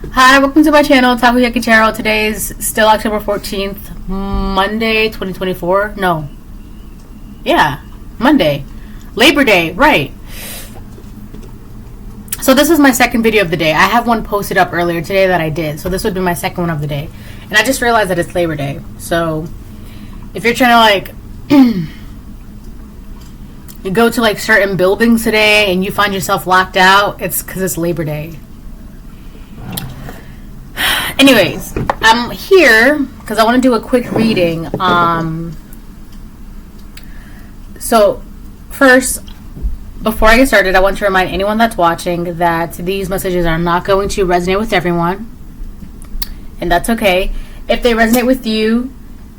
Hi, welcome to my channel, Taku Yakicharo. Today is still October 14th, Monday, 2024. No. Yeah, Monday. Labor Day, right. So this is my second video of the day. I have one posted up earlier today that I did. So this would be my second one of the day. And I just realized that it's Labor Day. So if you're trying to you go to certain buildings today and you find yourself locked out, it's because it's Labor Day. Anyways, I'm here because I want to do a quick reading. So first, before I get started, I want to remind anyone that's watching that these messages are not going to resonate with everyone, and that's okay. If they resonate with you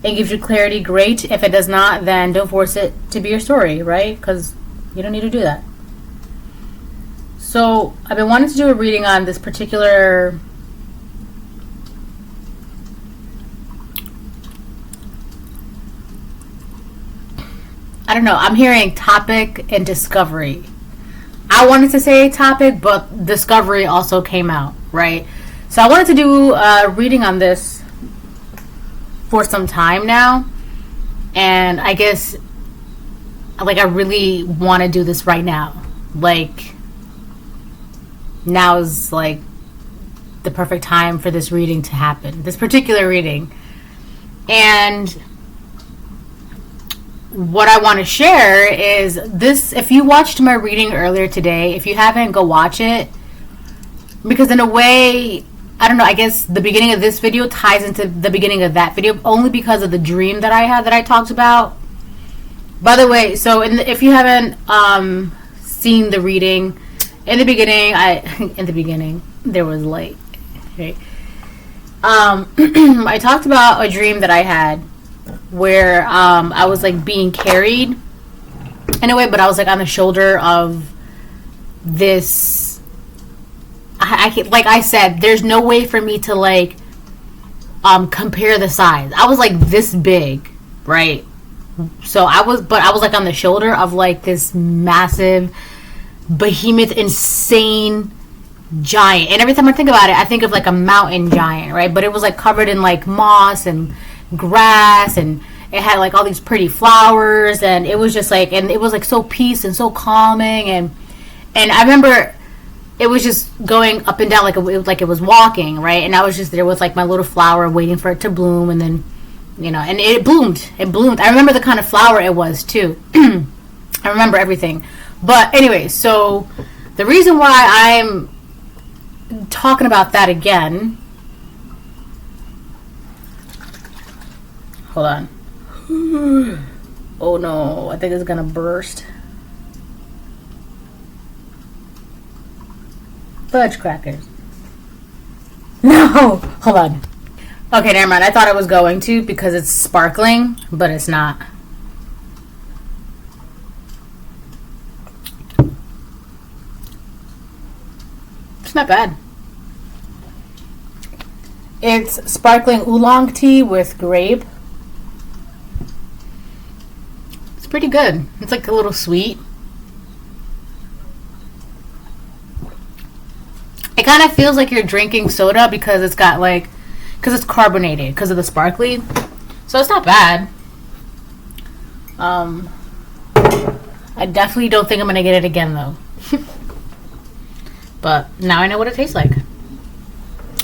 and gives you clarity, great. If it does not, then don't force it to be your story, right? Because you don't need to do that. So I've been wanting to do a reading on this particular I don't know. I'm hearing topic and discovery. I wanted to say topic, but discovery also came out, right? So I wanted to do a reading on this for some time now. And I guess, I really want to do this right now. Now is, the perfect time for this reading to happen. This particular reading. And what I want to share is this. If you watched my reading earlier today, if you haven't, go watch it, because in a way, I don't know, I guess the beginning of this video ties into the beginning of that video, only because of the dream that I had that I talked about. By the way, so if you haven't seen the reading, in the beginning there was light, right? I talked about a dream that I had where I was being carried in a way, but I was on the shoulder of this. I said, there's no way for me to compare the size. I was this big, right? So I was on the shoulder of this massive, behemoth, insane giant. And every time I think about it, I think of a mountain giant, right? But it was covered in moss and grass, and it had all these pretty flowers, and it was just and it was so peace and so calming, and I remember it was just going up and down it was walking, right? And I was just there with my little flower waiting for it to bloom, and then and it bloomed. I remember the kind of flower it was too. I remember everything. But anyway, so the reason why I'm talking about that again, hold on. Oh no, I think it's gonna burst. Fudge crackers. No! Hold on. Okay, never mind. I thought I was going to because it's sparkling, but it's not. It's not bad. It's sparkling oolong tea with grape. Pretty good. It's a little sweet. It kind of feels like you're drinking soda because it's got because it's carbonated because of the sparkly. So it's not bad. I definitely don't think I'm gonna get it again though. But now I know what it tastes like.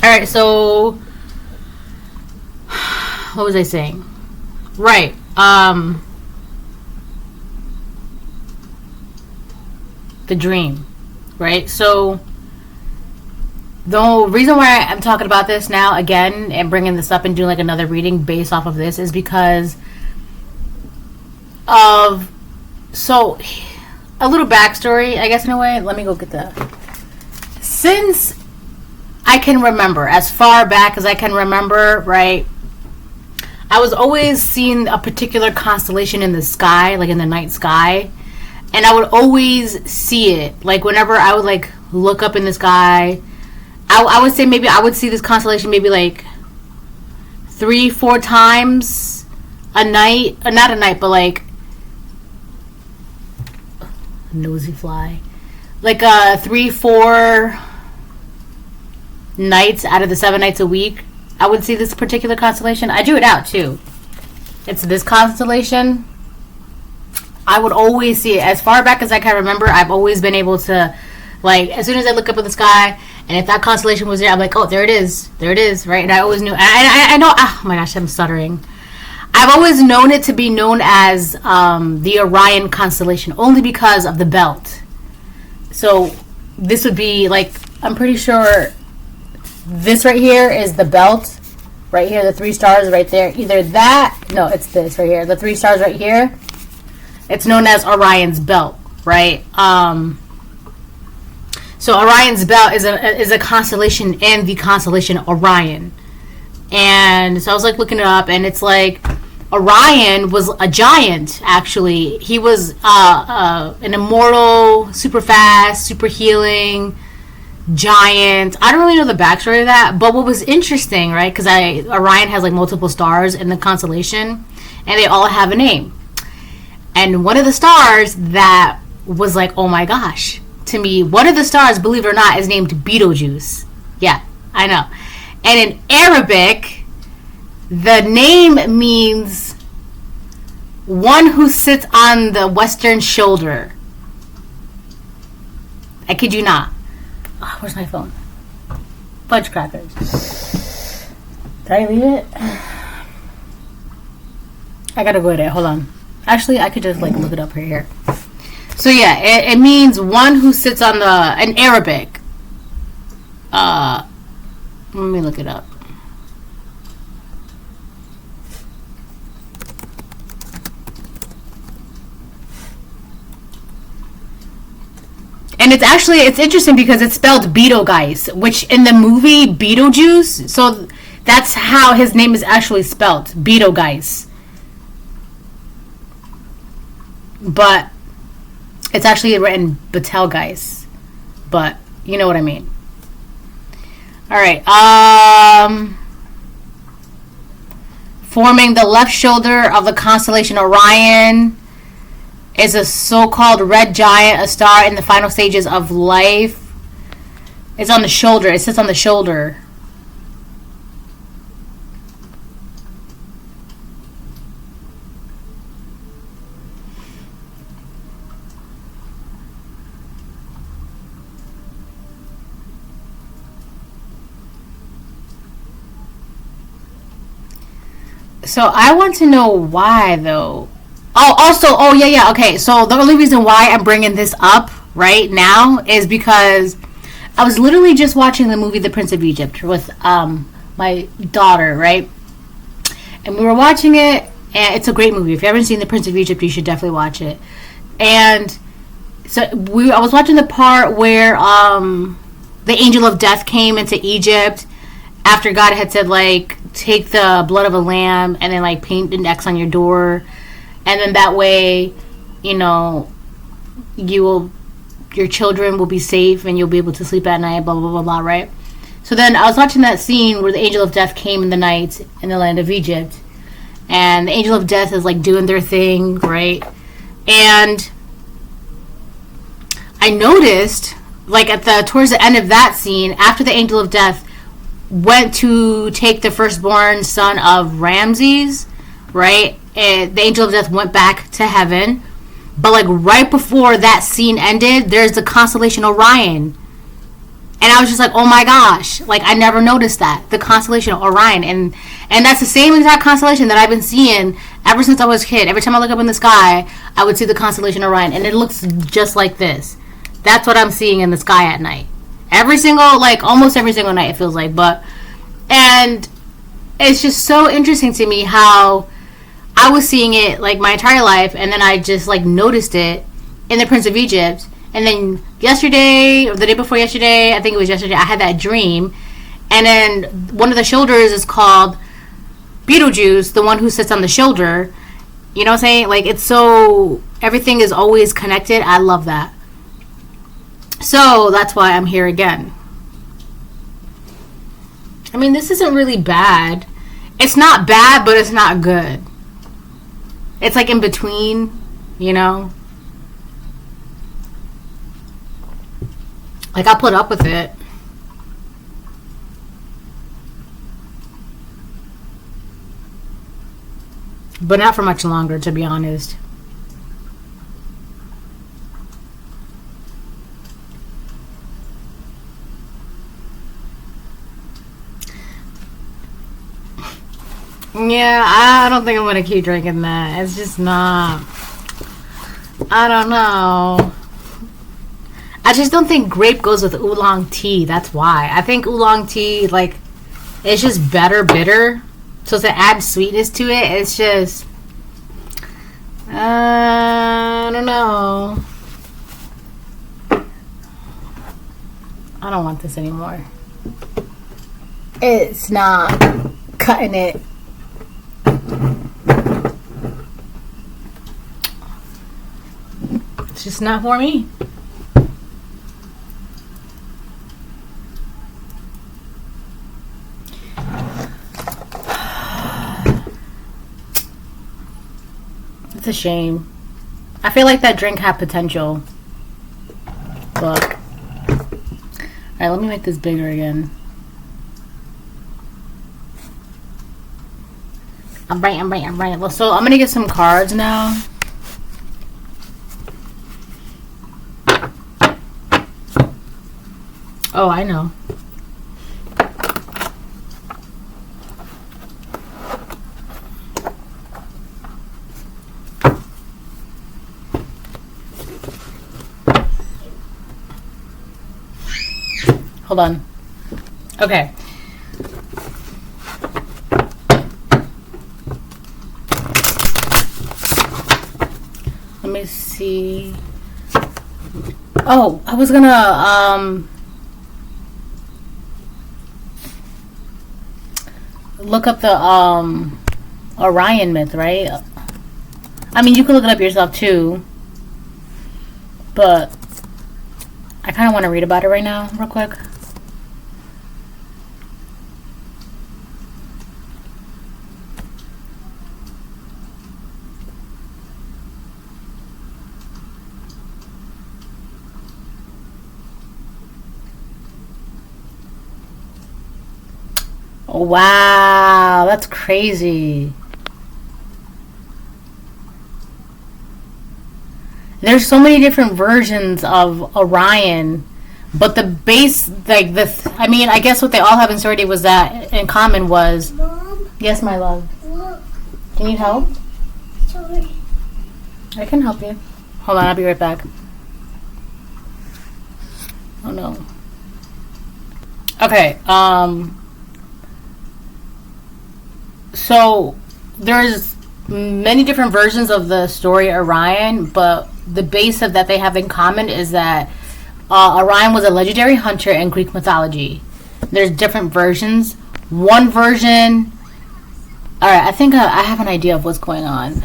Alright, so what was I saying? Right. The dream, right? So the reason why I'm talking about this now again and bringing this up and doing another reading based off of this is because of a little backstory, I guess, in a way. Let me go get that. Since I can remember, as far back as I can remember, right, I was always seeing a particular constellation in the sky, in the night sky. And I would always see it. Whenever I would, look up in the sky, I would say maybe I would see this constellation maybe, 3-4 times a night. Not a night, but, nosy fly. 3-4 nights out of the 7 nights a week, I would see this particular constellation. I drew it out too. It's this constellation. I would always see it. As far back as I can remember, I've always been able to, like, as soon as I look up at the sky, and if that constellation was there, I'm like, oh, there it is. There it is, right? And I always knew. I know, oh my gosh, I'm stuttering. I've always known it to be known as the Orion constellation, only because of the belt. So this would be, like, I'm pretty sure this right here is the belt. Right here, the 3 stars right there. Either that, no, it's this right here. The 3 stars right here. It's known as Orion's belt, right? So Orion's belt is a constellation in the constellation Orion. And so I was like looking it up, and it's like Orion was a giant, actually. He was an immortal, super fast, super healing giant. I don't really know the backstory of that, but what was interesting, right? Because Orion has like multiple stars in the constellation, and they all have a name. And one of the stars that was like, oh my gosh, to me, one of the stars, believe it or not, is named Betelgeuse. Yeah, I know. And in Arabic, the name means one who sits on the western shoulder. I kid you not. Oh, where's my phone? Fudge crackers. Did I leave it? I gotta go to it. Hold on. Actually, I could just like look it up right here. So yeah, it means one who sits on in Arabic. Let me look it up. And it's interesting because it's spelled Betelgeuse, which in the movie Beetlejuice, so that's how his name is actually spelled, Betelgeuse. But it's actually written Betelgeuse. But you know what I mean. Alright, forming the left shoulder of the constellation Orion is a so-called red giant, a star in the final stages of life. It's on the shoulder. It sits on the shoulder. So I want to know why, though. Okay. So the only reason why I'm bringing this up right now is because I was literally just watching the movie The Prince of Egypt with my daughter, right? And we were watching it, and it's a great movie. If you haven't seen The Prince of Egypt, you should definitely watch it. And so I was watching the part where the angel of death came into Egypt after God had said, like, take the blood of a lamb and then, like, paint an X on your door. And then that way, you know, your children will be safe and you'll be able to sleep at night, blah, blah, blah, blah, right? So then I was watching that scene where the angel of death came in the night in the land of Egypt. And the angel of death is, like, doing their thing, right? And I noticed, like, towards the end of that scene, after the angel of death went to take the firstborn son of Ramses, right? And the angel of death went back to heaven. But, like, right before that scene ended, there's the constellation Orion. And I was just like, oh my gosh. Like, I never noticed that. The constellation Orion. And that's the same exact constellation that I've been seeing ever since I was a kid. Every time I look up in the sky, I would see the constellation Orion. And it looks just like this. That's what I'm seeing in the sky at night. Almost every single night, it feels like. And it's just so interesting to me how I was seeing it, like, my entire life, and then I just, like, noticed it in The Prince of Egypt. And then yesterday, or the day before yesterday, I think it was yesterday, I had that dream. And then one of the shoulders is called Beetlejuice, the one who sits on the shoulder. You know what I'm saying? Like, it's so, everything is always connected. I love that. So, that's why I'm here again. I mean, this isn't really bad. It's not bad, but it's not good. It's like in between, you know? Like, I'll put up with it. but not for much longer, to be honest. Yeah, I don't think I'm gonna keep drinking that. It's just not. I don't know. I just don't think grape goes with oolong tea. That's why. I think oolong tea, like, it's just better bitter. So to add sweetness to it, it's just. I don't know. I don't want this anymore. It's not cutting it. It's just not for me. It's a shame. I feel like that drink had potential. Look. Alright, let me make this bigger again. I'm right. So I'm gonna get some cards now. Oh, I know. Hold on. Okay. Let me see. Oh, I was gonna look up the Orion myth, right? I mean, you can look it up yourself too, but I kind of want to read about it right now, real quick. Oh, wow, that's crazy. There's so many different versions of Orion, but the base, like I mean, I guess what they all have in common was. Mom? Yes, my love. Look. Do you need help? Sorry. I can help you. Hold on, I'll be right back. Oh no. Okay, so there's many different versions of the story Orion, but the base of that they have in common is that Orion was a legendary hunter in Greek mythology. There's different versions. One version. All right, I think I have an idea of what's going on.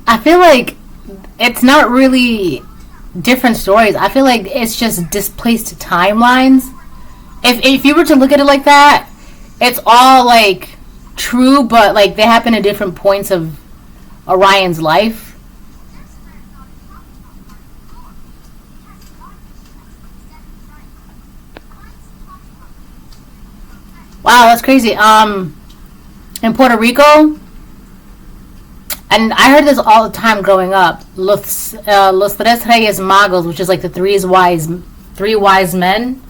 I feel like it's not really different stories. I feel like it's just displaced timelines. If you were to look at it like that, it's all like true, but like they happen at different points of Orion's life. Wow, that's crazy. In Puerto Rico, and I heard this all the time growing up. Los Tres Reyes Magos, which is like the three wise men.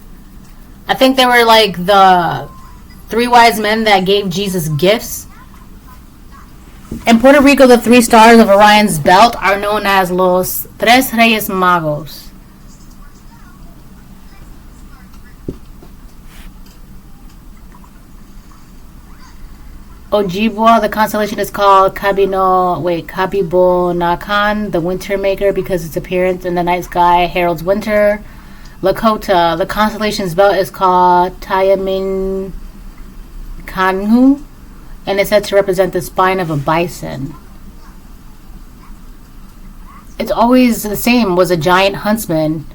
I think they were like the three wise men that gave Jesus gifts. In Puerto Rico, the three stars of Orion's belt are known as Los Tres Reyes Magos. Ojibwa, the constellation is called Kabibonakan, the winter maker, because its appearance in the night sky heralds winter. Lakota, the constellation's belt is called Tayamin Kanhu, and is said to represent the spine of a bison. It's always the same, was a giant huntsman.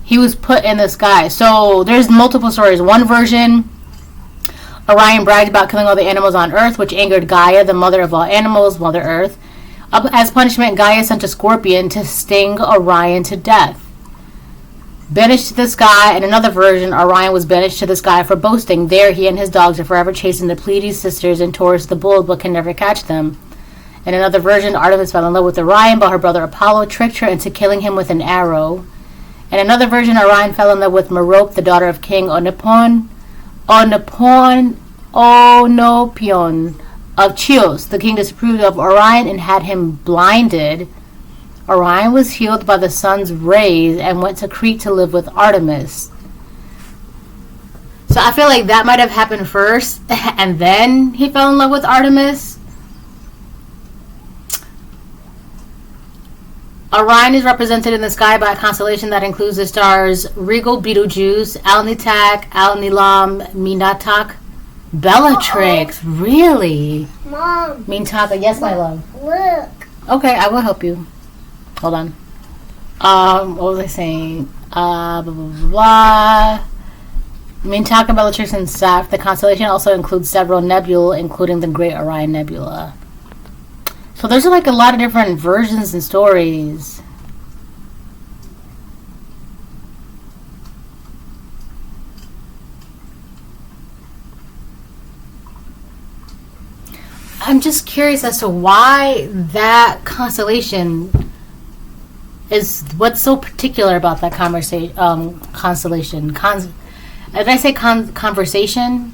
he was put in the sky. So there's multiple stories. One version, Orion bragged about killing all the animals on Earth, which angered Gaia, the mother of all animals, Mother Earth. As punishment, Gaia sent a scorpion to sting Orion to death. Banished to the sky. In another version, Orion was banished to the sky for boasting. There, he and his dogs are forever chasing the Pleiades sisters and Taurus the bull, but can never catch them. In another version, Artemis fell in love with Orion, but her brother Apollo tricked her into killing him with an arrow. In another version, Orion fell in love with Merope, the daughter of King Onopion of Chios. The king disapproved of Orion and had him blinded. Orion was healed by the sun's rays and went to Crete to live with Artemis. So I feel like that might have happened first, and then he fell in love with Artemis. Orion is represented in the sky by a constellation that includes the stars Regal, Betelgeuse, Alnitak, Alnilam, Minatak, Bellatrix. Really? Mom. Mintaka, yes, my love. Look. Okay, I will help you. Hold on. What was I saying? Blah, blah, blah, blah. Mintaka, Bellatrix, and Saf. The constellation also includes several nebulae, including the Great Orion Nebula. So there's like a lot of different versions and stories. I'm just curious as to why that constellation is, what's so particular about that constellation. Did I say conversation?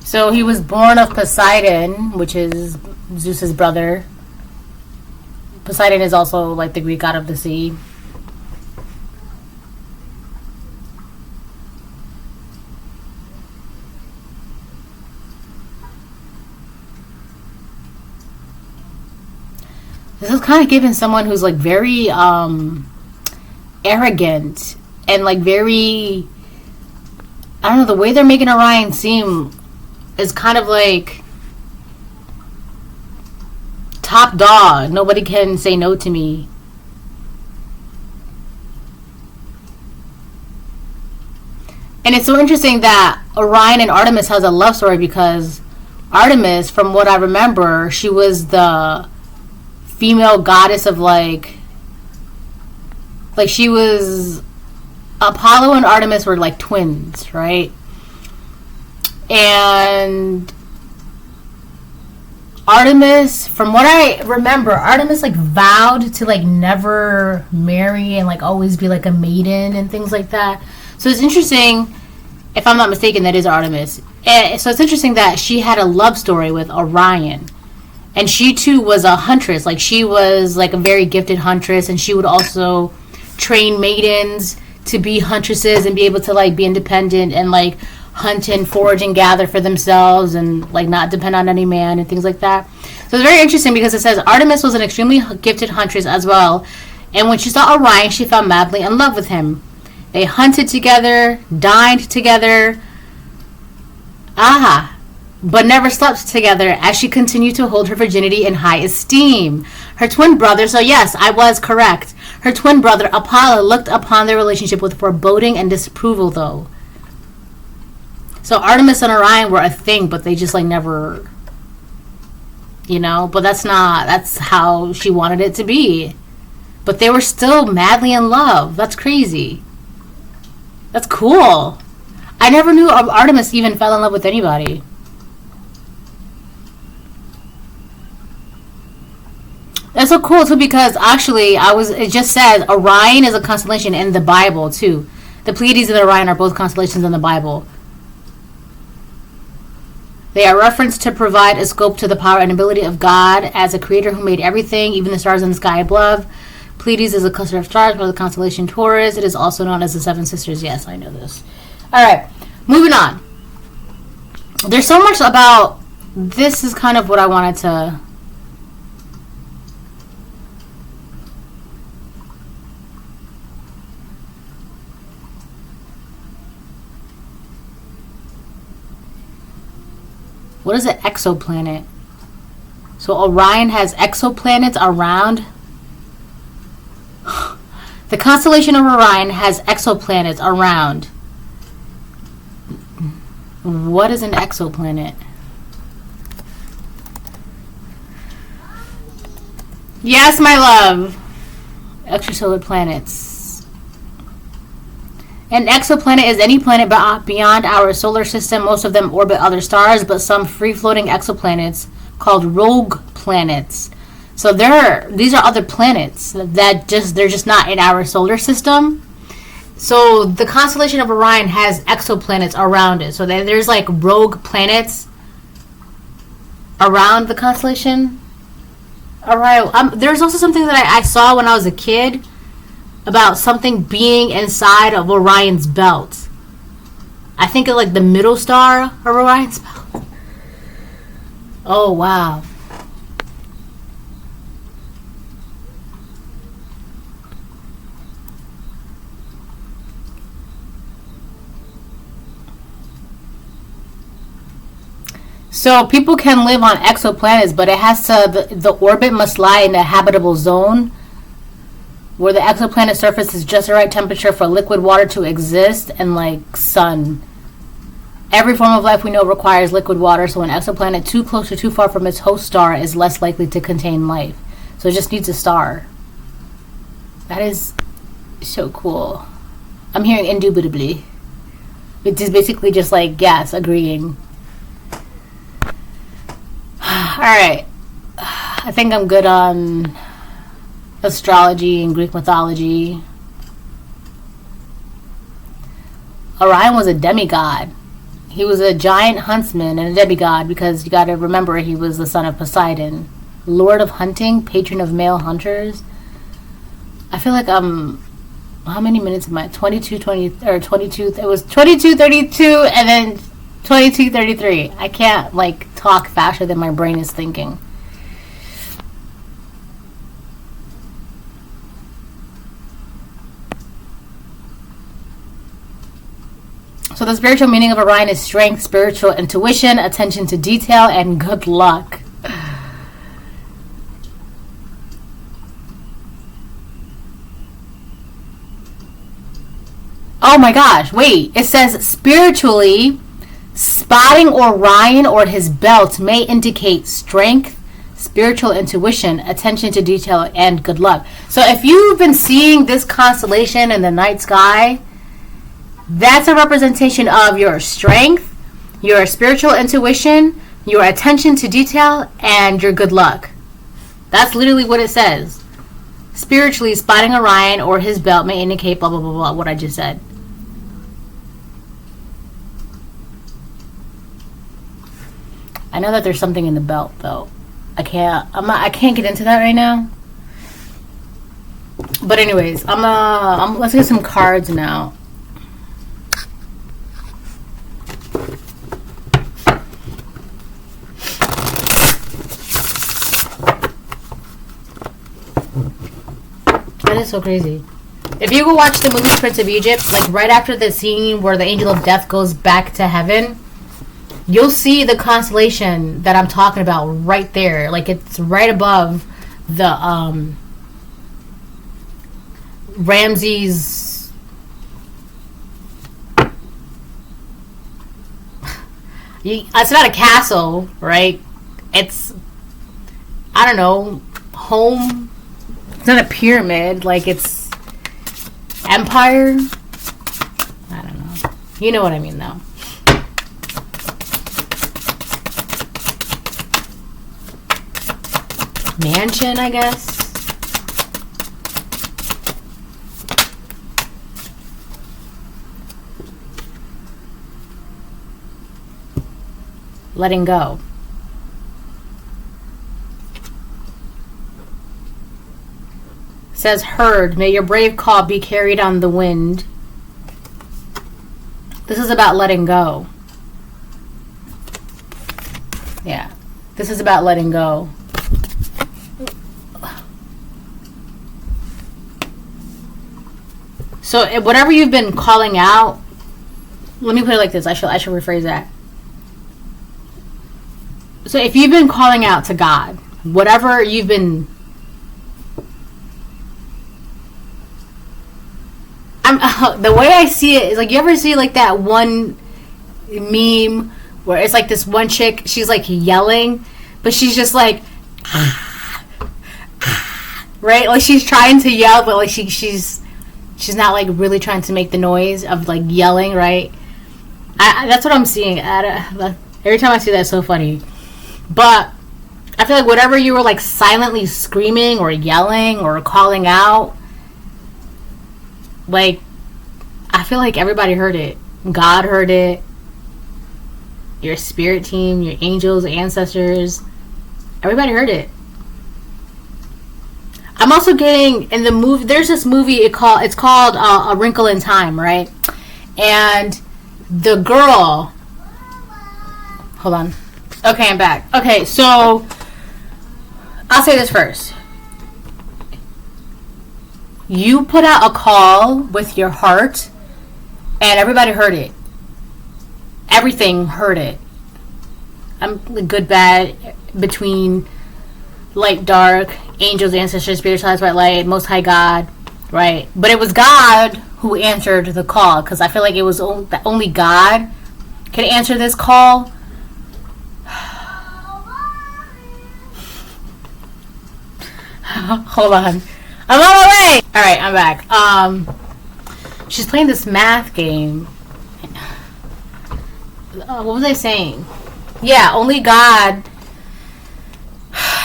So he was born of Poseidon, which is Zeus's brother. Poseidon is also like the Greek god of the sea. This is kind of giving someone who's like very arrogant and like very, I don't know, the way they're making Orion seem is kind of like top dog. Nobody can say no to me. And it's so interesting that Orion and Artemis has a love story, because Artemis, from what I remember, she was the female goddess of like she was, Apollo and Artemis were like twins, right? And Artemis, from what I remember, Artemis like vowed to like never marry and like always be like a maiden and things like that. So it's interesting, if I'm not mistaken, that is Artemis. And so it's interesting that she had a love story with Orion. And she too was a huntress. Like she was like a very gifted huntress, and she would also train maidens to be huntresses and be able to like be independent and like hunt and forage and gather for themselves and like not depend on any man and things like that. So it's very interesting because it says Artemis was an extremely gifted huntress as well, and when she saw Orion, she fell madly in love with him. They hunted together, dined together, but never slept together, as she continued to hold her virginity in high esteem. Her twin brother, so yes, I was correct, her twin brother Apollo looked upon their relationship with foreboding and disapproval, though. So Artemis and Orion were a thing, but they just like never, but that's how she wanted it to be. But they were still madly in love. That's crazy. That's cool. I never knew Artemis even fell in love with anybody. That's so cool too, because actually it just says Orion is a constellation in the Bible too. The Pleiades and Orion are both constellations in the Bible. They are referenced to provide a scope to the power and ability of God as a creator who made everything, even the stars in the sky above. Pleiades is a cluster of stars by the constellation Taurus. It is also known as the Seven Sisters. Yes, I know this. Alright, moving on. There's so much about... This is kind of what I wanted to... What is an exoplanet? So Orion has exoplanets around... The constellation of Orion has exoplanets around. What is an exoplanet? Yes, my love. Extrasolar planets. An exoplanet is any planet beyond our solar system. Most of them orbit other stars, but some free-floating exoplanets called rogue planets. So these are other planets that they're just not in our solar system. So the constellation of Orion has exoplanets around it. So there's like rogue planets around the constellation. Alright, there's also something that I saw when I was a kid about something being inside of Orion's belt. I think of like the middle star of Orion's belt. Oh, wow. So people can live on exoplanets, but it has to the orbit must lie in a habitable zone where the exoplanet surface is just the right temperature for liquid water to exist, and like sun. Every form of life we know requires liquid water, so an exoplanet too close or too far from its host star is less likely to contain life. So it just needs a star. That is so cool. I'm hearing indubitably. Which is basically just like, yes, agreeing. Alright. I think I'm good on astrology and Greek mythology. Orion was a demigod. He was a giant huntsman and a demigod because you gotta remember he was the son of Poseidon. Lord of hunting, patron of male hunters. I feel like how many minutes am I? 22, it was 22:32 and then 22:33. I can't like talk faster than my brain is thinking. So the spiritual meaning of Orion is strength, spiritual intuition, attention to detail, and good luck. Oh my gosh, wait. It says spiritually, spotting Orion or his belt may indicate strength, spiritual intuition, attention to detail, and good luck. So if you've been seeing this constellation in the night sky, that's a representation of your strength, your spiritual intuition, your attention to detail, and your good luck. That's literally what it says. Spiritually, spotting Orion or his belt may indicate blah, blah, blah, blah, what I just said. I know that there's something in the belt, though. I can't get into that right now. But anyways, let's get some cards now. That is so crazy. If you go watch the movie Prince of Egypt, like right after the scene where the angel of death goes back to heaven, you'll see the constellation that I'm talking about right there. Like it's right above the Ramses. It's not a castle, right? It's, I don't know, home. It's not a pyramid, like it's empire. I don't know. You know what I mean, though. Mansion, I guess. Letting go. Says heard, may your brave call be carried on the wind. This is about letting go. Yeah. This is about letting go. So whatever you've been calling out, let me put it like this. I should rephrase that. So if you've been calling out to God, whatever you've been, the way I see it is like, you ever see like that one meme where it's like this one chick, she's like yelling, but she's just like, right? Like she's trying to yell, but like she's not like really trying to make the noise of like yelling, right? That's what I'm seeing. Every time I see that, it's so funny. But I feel like whatever you were like silently screaming or yelling or calling out, like, I feel like everybody heard it. God heard it. Your spirit team, your angels, ancestors, everybody heard it. I'm also getting in the movie. There's this movie. It's called A Wrinkle in Time, right? And the girl. Hold on. Okay, I'm back. Okay, so I'll say this first. You put out a call with your heart, and everybody heard it. Everything heard it. I'm good, bad, between light, dark, angels, ancestors, spirits, light, light, most high God, right? But it was God who answered the call, because I feel like it was only God could answer this call. Hold on. I'm on my way! Alright, I'm back. She's playing this math game. What was I saying? Yeah, only God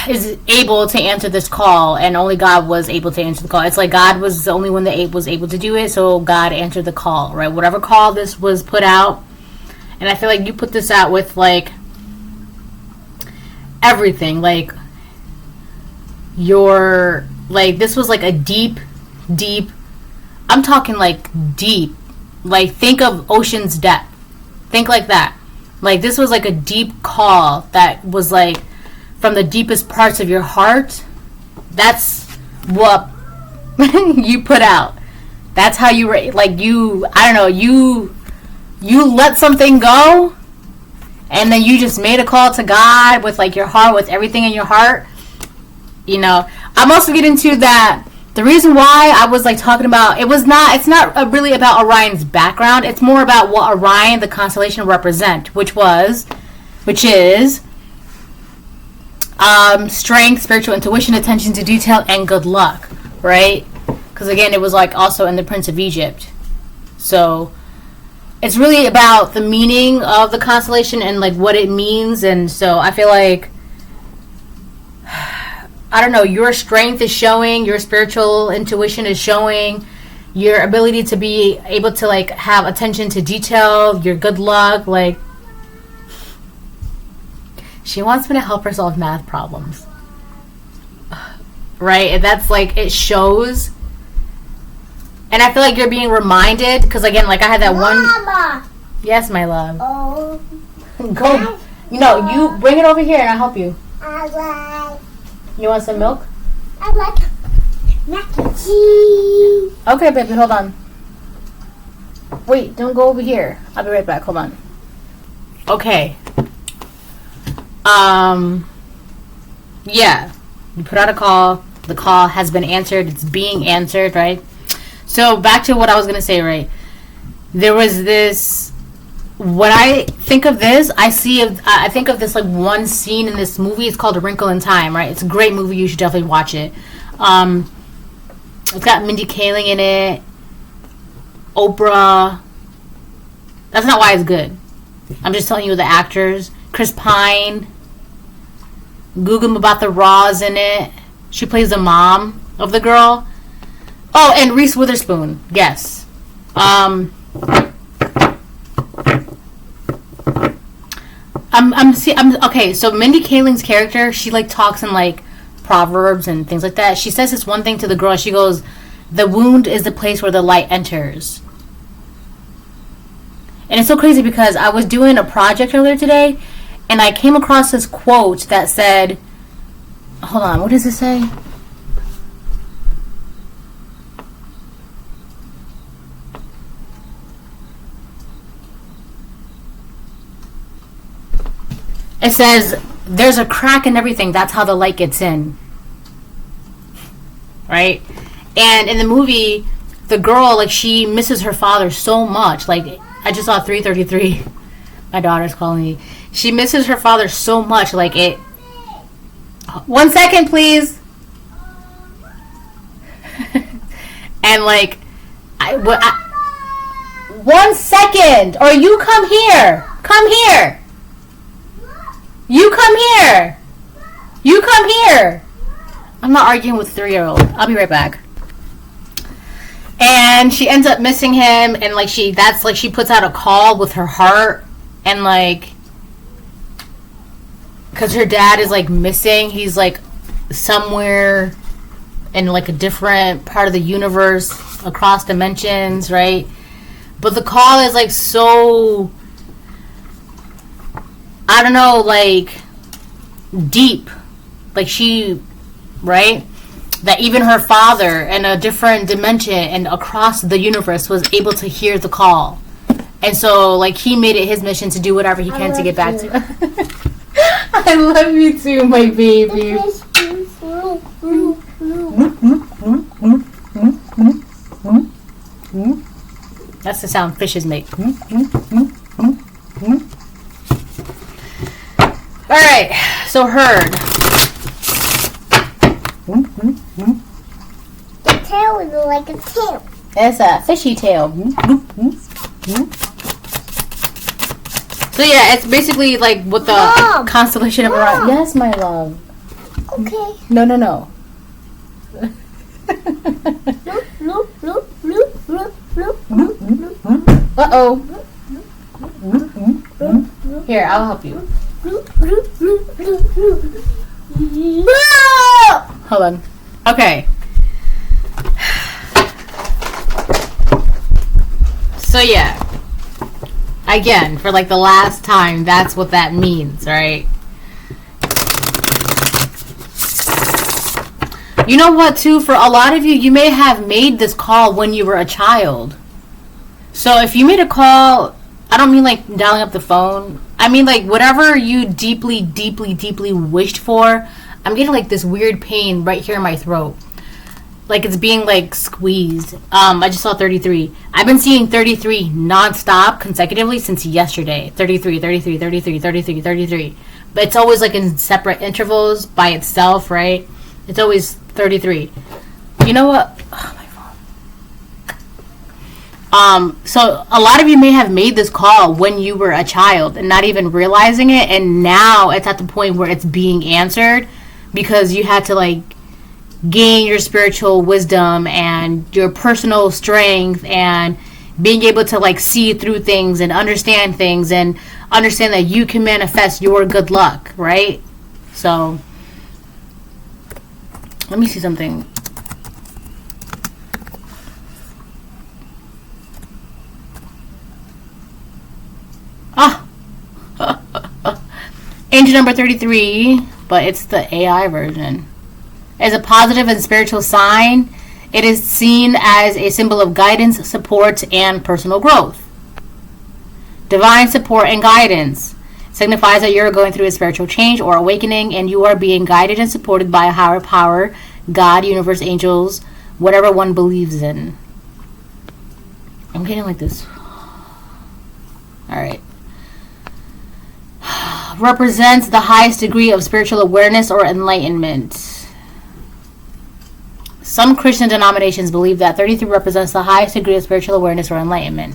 is able to answer this call, and only God was able to answer the call. It's like God was the only one that was able to do it, so God answered the call, right? Whatever call this was put out, and I feel like you put this out with, like, everything. Like, this was like a deep, I'm talking like deep. Like, think of ocean's depth. Think like that. Like, this was like a deep call that was like from the deepest parts of your heart. That's what you put out. That's how you, like, you, I don't know, you let something go, and then you just made a call to God with, like, your heart, with everything in your heart. You know, I'm also getting to that. The reason why I was like talking about it's not really about Orion's background. It's more about what Orion, the constellation, represent, which is strength, spiritual intuition, attention to detail, and good luck, right? Because again, it was like also in the Prince of Egypt. So it's really about the meaning of the constellation and like what it means. And so I feel like, I don't know, your strength is showing, your spiritual intuition is showing, your ability to be able to, like, have attention to detail, your good luck, like, she wants me to help her solve math problems. Right? And that's, like, it shows. And I feel like you're being reminded, because, again, like, I had that Mama. Yes, my love. Oh. Go. You bring it over here and I'll help you. You want some milk? I like mac and cheese. Okay, baby, hold on. Wait, don't go over here. I'll be right back. Hold on. Okay. Yeah. You put out a call. The call has been answered. It's being answered, right? So back to what I was going to say, right? There was this... When I think of this, I think of this like one scene in this movie. It's called A Wrinkle in Time, right? It's a great movie. You should definitely watch it. It's got Mindy Kaling in it, Oprah. That's not why it's good. I'm just telling you the actors. Chris Pine. Google them about the Raws in it. She plays the mom of the girl. Oh, and Reese Witherspoon. Yes. Okay, so Mindy Kaling's character, she like talks in like proverbs and things like that. She says this one thing to the girl. She goes, "The wound is the place where the light enters." And it's so crazy because I was doing a project earlier today, and I came across this quote that said, hold on, what does it say? It says, there's a crack in everything. That's how the light gets in. Right? And in the movie, the girl, like, she misses her father so much. Like, I just saw 333. My daughter's calling me. She misses her father so much. Like, it... 1 second, please. And, like, 1 second. Or you come here. Come here. You come here. You come here. I'm not arguing with a 3-year-old. I'll be right back. And she ends up missing him, and like she puts out a call with her heart, and like, because her dad is like missing. He's like somewhere in like a different part of the universe, across dimensions, right? But the call is like so, I don't know, like deep. Like she, right? That even her father in a different dimension and across the universe was able to hear the call. And so like he made it his mission to do whatever he can to get back to I love you too, my baby. That's the sound fishes make. Alright, so herd. The tail is like a tail. It's a fishy tail. So yeah, it's basically like with the Mom. constellation of Orion. Yes, my love. Okay. No. Uh-oh. Here, I'll help you. Hold on. Okay. So yeah. Again, for like the last time, that's what that means, right? You know what, too? For a lot of you, you may have made this call when you were a child. So if you made a call, I don't mean like dialing up the phone. I mean like whatever you deeply wished for. I'm getting like this weird pain right here in my throat. Like it's being like squeezed. I just saw 33. I've been seeing 33 non-stop consecutively since yesterday. 33. But it's always like in separate intervals by itself, right? It's always 33. You know what? Oh, my phone. So a lot of you may have made this call when you were a child and not even realizing it, and now it's at the point where it's being answered because you had to like gain your spiritual wisdom and your personal strength and being able to like see through things and understand things and understand that you can manifest your good luck, right? So let me see something. Angel number 33, but it's the AI version. As a positive and spiritual sign, it is seen as a symbol of guidance, support, and personal growth. Divine support and guidance signifies that you're going through a spiritual change or awakening, and you are being guided and supported by a higher power, God, universe, angels, whatever one believes in. I'm getting like this. Alright. Represents the highest degree of spiritual awareness or enlightenment. Some Christian denominations believe that 33 represents the highest degree of spiritual awareness or enlightenment.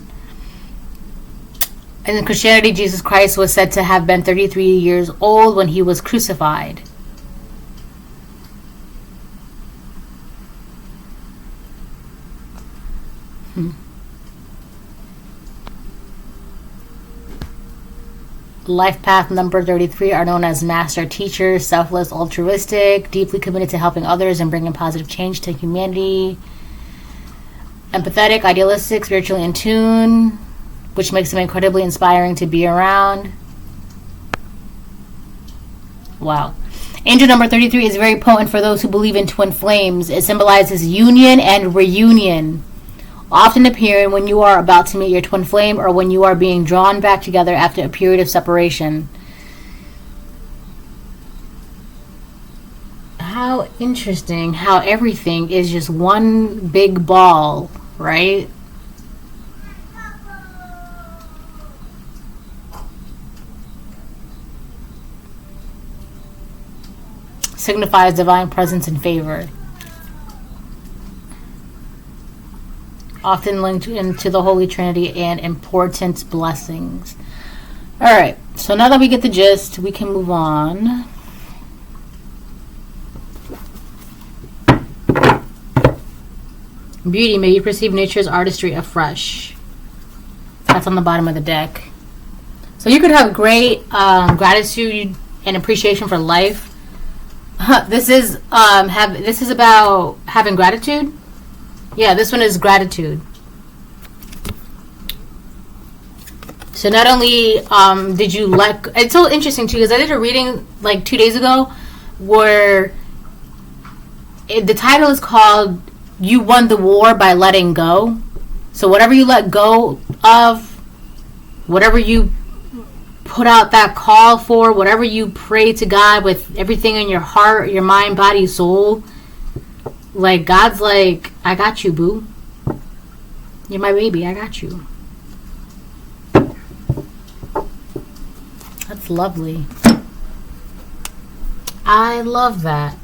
In Christianity, Jesus Christ was said to have been 33 years old when he was crucified. Life path number 33 are known as master teachers, selfless, altruistic, deeply committed to helping others and bringing positive change to humanity, empathetic, idealistic, spiritually in tune, which makes them incredibly inspiring to be around. Wow. Angel number 33 is very potent for those who believe in twin flames. It symbolizes union and reunion, often appearing when you are about to meet your twin flame or when you are being drawn back together after a period of separation. How interesting how everything is just one big ball, right? Signifies divine presence and favor. Often linked into the Holy Trinity and important blessings. Alright, so now that we get the gist, we can move on. Beauty, may you perceive nature's artistry afresh. That's on the bottom of the deck. So you could have great gratitude and appreciation for life. This is about having gratitude. Yeah, this one is gratitude. So not only did you it's so interesting too, because I did a reading like 2 days ago where the title is called "You Won the War by Letting Go." So whatever you let go of, whatever you put out that call for, whatever you pray to God with everything in your heart, your mind, body, soul, like God's like, I got you, boo. You're my baby. I got you. That's lovely. I love that.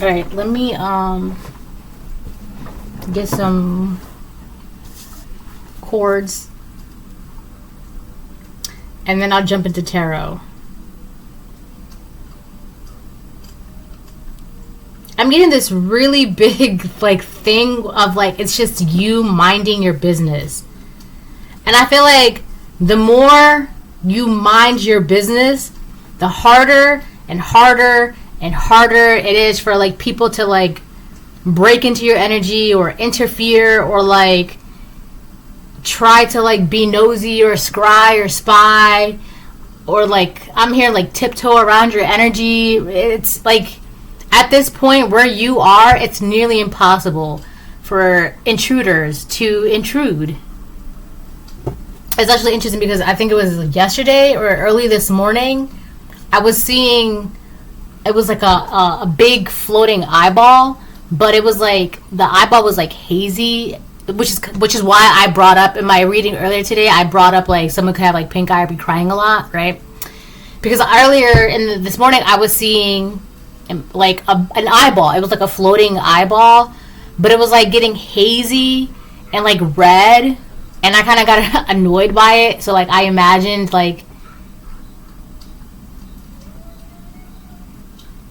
All right, let me get some chords, and then I'll jump into tarot. I'm getting this really big like thing of like it's just you minding your business, and I feel like the more you mind your business, the harder and harder and harder it is for like people to like break into your energy or interfere or like try to like be nosy or scry or spy or like I'm here like tiptoe around your energy. It's like at this point where you are, it's nearly impossible for intruders to intrude. It's actually interesting because I think it was yesterday or early this morning I was seeing, it was like a big floating eyeball, but it was like the eyeball was like hazy, which is why I brought up in my reading earlier today, I brought up like someone could have like pink eye or be crying a lot, right? Because earlier this morning I was seeing like an eyeball. It was like a floating eyeball, but it was like getting hazy and like red, and I kind of got annoyed by it. So like I imagined like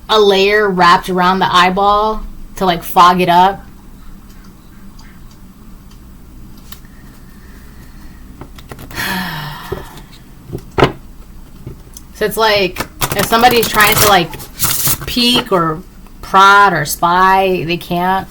a layer wrapped around the eyeball to like fog it up. So it's like if somebody's trying to like peek or prod or spy, they can't.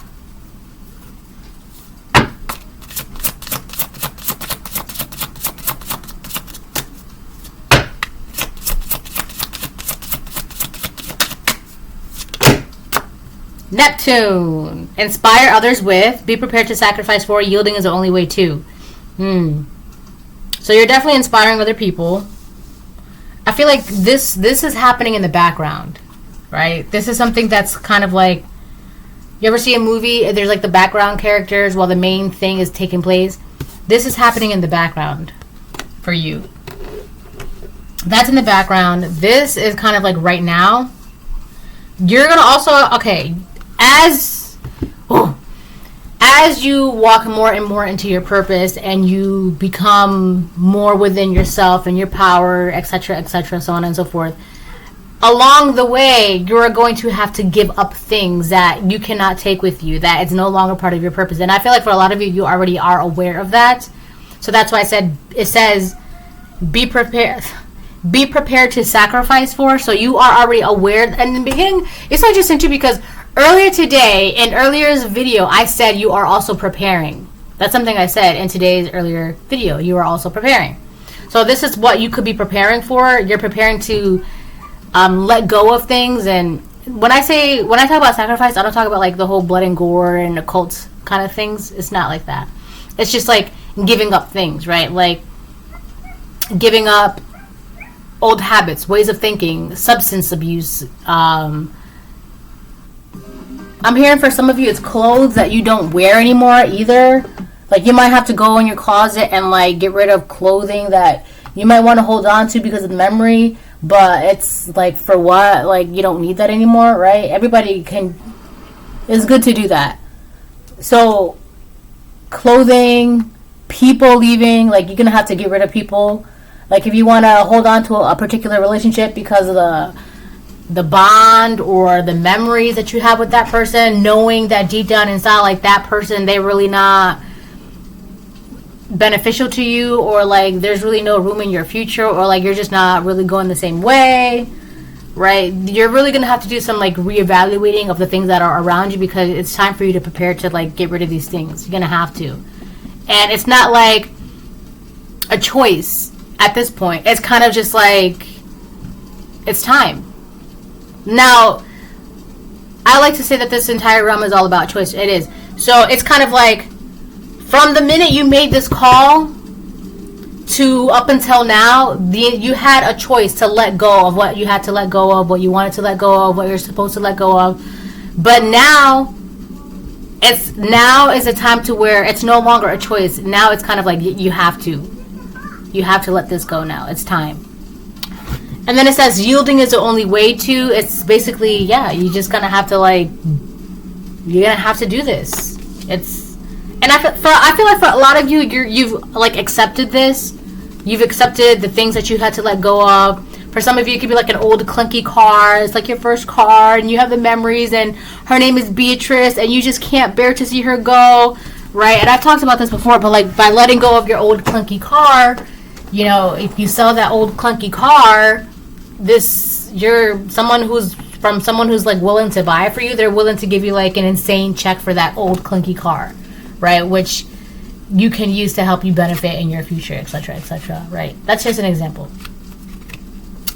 Neptune. Inspire others with. Be prepared to sacrifice for. Yielding is the only way to. So you're definitely inspiring other people. I feel like this is happening in the background, right? This is something that's kind of like, you ever see a movie, there's like the background characters while the main thing is taking place? This is happening in the background for you. That's in the background. This is kind of like right now. You're going to also, okay, as you walk more and more into your purpose and you become more within yourself and your power, etc., so on and so forth, along the way, you're going to have to give up things that you cannot take with you, that it's no longer part of your purpose. And I feel like for a lot of you, you already are aware of that. So that's why it says, be prepared. Be prepared to sacrifice for. So you are already aware. And in the beginning, it's so interesting too because earlier today, in earlier's video, I said you are also preparing. That's something I said in today's earlier video. You are also preparing. So this is what you could be preparing for. You're preparing to let go of things. And when I talk about sacrifice, I don't talk about like the whole blood and gore and occult kind of things. It's not like that. It's just like giving up things, right? Like giving up old habits, ways of thinking, substance abuse. I'm hearing for some of you, it's clothes that you don't wear anymore either. Like you might have to go in your closet and like get rid of clothing that you might want to hold on to because of the memory, but it's like for what? Like you don't need that anymore, right? Everybody it's good to do that. So clothing, people leaving, like you're gonna have to get rid of people. Like if you want to hold on to a particular relationship because of the bond or the memories that you have with that person, knowing that deep down inside, like that person, they're really not beneficial to you, or like there's really no room in your future, or like you're just not really going the same way, right? You're really gonna have to do some like reevaluating of the things that are around you, because it's time for you to prepare to like get rid of these things. You're gonna have to, and it's not like a choice at this point. It's kind of just like it's time. Now I like to say that this entire realm is all about choice. It is. So it's kind of like from the minute you made this call to up until now, you had a choice to let go of what you had to let go of, what you wanted to let go of, what you're supposed to let go of. But now is a time to where it's no longer a choice. Now it's kind of like you have to let this go now. It's time. And then it says yielding is the only way to. It's basically, yeah, you just gonna have to like, you're gonna have to do this. And I feel like for a lot of you, you've like accepted this. You've accepted the things that you had to let go of. For some of you, it could be like an old clunky car. It's like your first car, and you have the memories, and her name is Beatrice, and you just can't bear to see her go, right? And I've talked about this before, but like by letting go of your old clunky car, you know, if you sell that old clunky car, you're someone who's like willing to buy it for you. They're willing to give you like an insane check for that old clunky car, right? Which you can use to help you benefit in your future, etc., etc., right? That's just an example,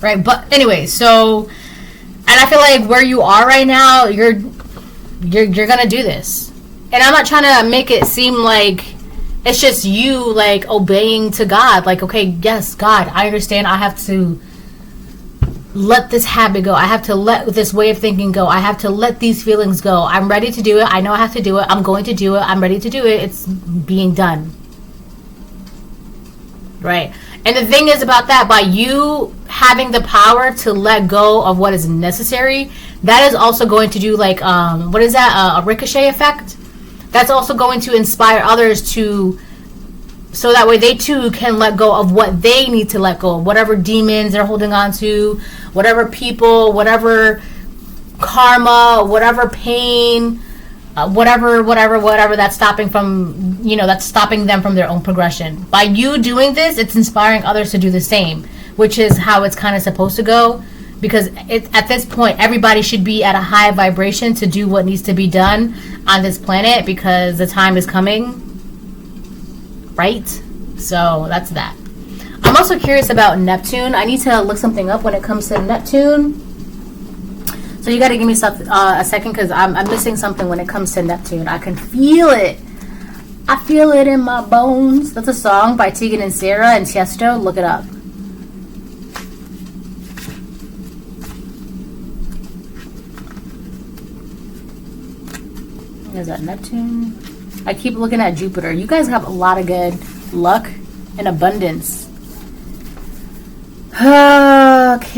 right? But anyway, so, and I feel like where you are right now, you're gonna do this, and I'm not trying to make it seem like it's just you like obeying to God. Like, okay, yes, God, I understand. I have to let this habit go. I have to let this way of thinking go. I have to let these feelings go. I'm ready to do it. I know I have to do it. I'm going to do it. I'm ready to do it. It's being done. Right? And the thing is about that, by you having the power to let go of what is necessary, that is also going to do like, what is that? A ricochet effect? That's also going to inspire others to, so that way they too can let go of what they need to let go of, whatever demons they're holding on to, whatever people, whatever karma, whatever pain, whatever that's stopping them from their own progression. By you doing this, it's inspiring others to do the same, which is how it's kind of supposed to go, because at this point everybody should be at a high vibration to do what needs to be done on this planet, because the time is coming. Right? So that's that. I'm also curious about Neptune. I need to look something up when it comes to Neptune. So you got to give me a second, because I'm missing something when it comes to Neptune. I can feel it. I feel it in my bones. That's a song by Tegan and Sarah and Tiesto. Look it up. Is that Neptune? I keep looking at Jupiter. You guys have a lot of good luck and abundance. Okay.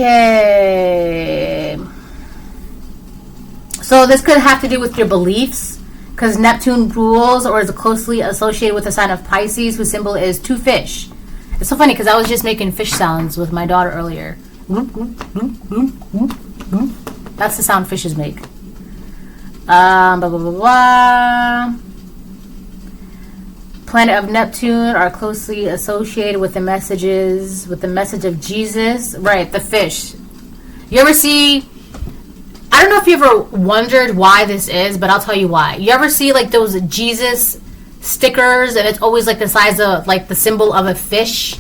So this could have to do with your beliefs, because Neptune rules or is closely associated with the sign of Pisces, whose symbol is two fish. It's so funny because I was just making fish sounds with my daughter earlier. That's the sound fishes make. Blah, blah, blah, blah. Planet of Neptune are closely associated with the message of Jesus. Right, the fish. You ever see I don't know if you ever wondered why this is, but I'll tell you why. You ever see like those Jesus stickers, and it's always like the size of like the symbol of a fish?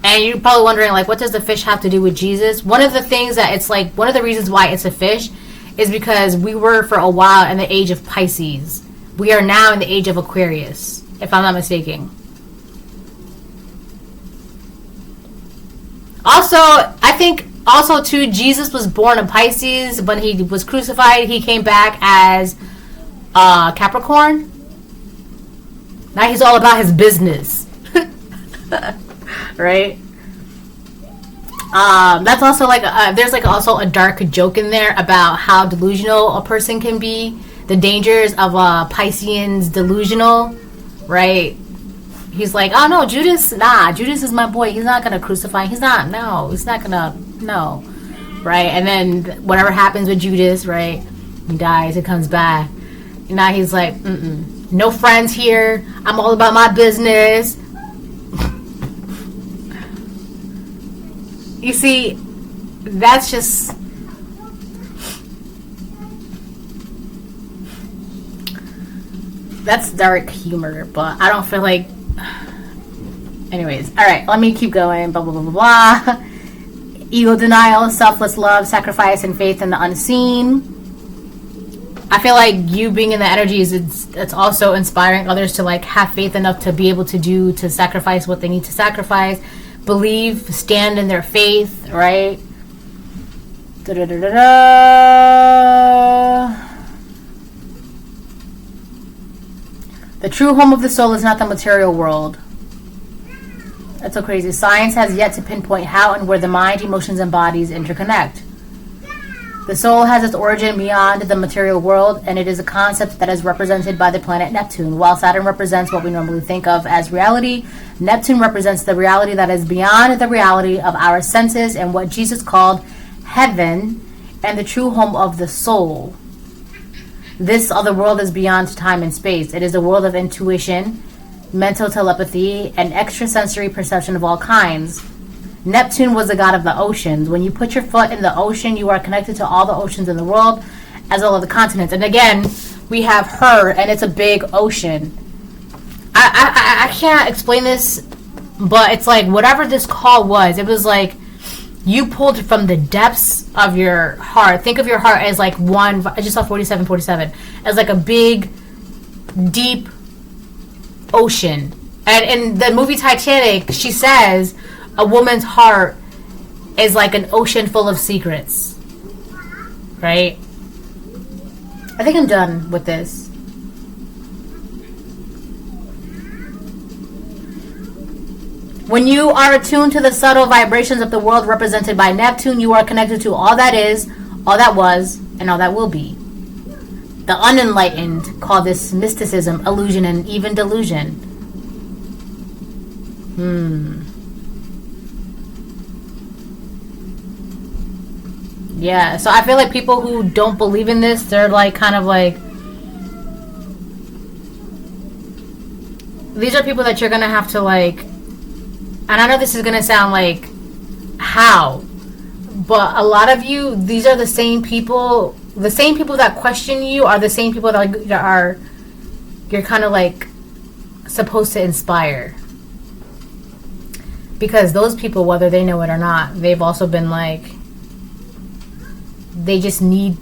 And you're probably wondering, like, what does the fish have to do with Jesus? One of the things that it's like, one of the reasons why it's a fish is because we were for a while in the age of Pisces. We are now in the age of Aquarius, if I'm not mistaken. Also, I think also too, Jesus was born in Pisces. When he was crucified, he came back as Capricorn. Now he's all about his business. Right? That's also like there's like also a dark joke in there about how delusional a person can be, the dangers of a Piscean's delusional, right? He's like, oh no, Judas is my boy. He's not gonna crucify. He's not gonna, right? And then whatever happens with Judas, right? He dies. He comes back. And now he's like, no friends here. I'm all about my business. You see, that's just... That's dark humor, but I don't feel like... Anyways, alright, let me keep going. Blah, blah, blah, blah, blah. Ego denial, selfless love, sacrifice, and faith in the unseen. I feel like you being in the energies, it's also inspiring others to like have faith enough to be able to sacrifice what they need to sacrifice. Believe, stand in their faith, right? The true home of the soul is not the material world. That's so crazy. Science has yet to pinpoint how and where the mind, emotions, and bodies interconnect. The soul has its origin beyond the material world, and it is a concept that is represented by the planet Neptune. While Saturn represents what we normally think of as reality, Neptune represents the reality that is beyond the reality of our senses and what Jesus called heaven and the true home of the soul. This other world is beyond time and space. It is a world of intuition, mental telepathy, and extrasensory perception of all kinds. Neptune was the god of the oceans. When you put your foot in the ocean, you are connected to all the oceans in the world, as well as the continents. And again, we have her, and it's a big ocean. I can't explain this, but it's like whatever this call was, it was like you pulled it from the depths of your heart. Think of your heart as like one, I just saw 47, as like a big, deep ocean. And in the movie Titanic, she says a woman's heart is like an ocean full of secrets. Right? I think I'm done with this. When you are attuned to the subtle vibrations of the world represented by Neptune, you are connected to all that is, all that was, and all that will be. The unenlightened call this mysticism, illusion, and even delusion. Yeah, so I feel like people who don't believe in this, they're like kind of like... These are people that you're going to have to like... And I know this is going to sound like, how? But a lot of you, these are the same people that question you are the same people that are you're kind of like supposed to inspire. Because those people, whether they know it or not, they've also been like, they just need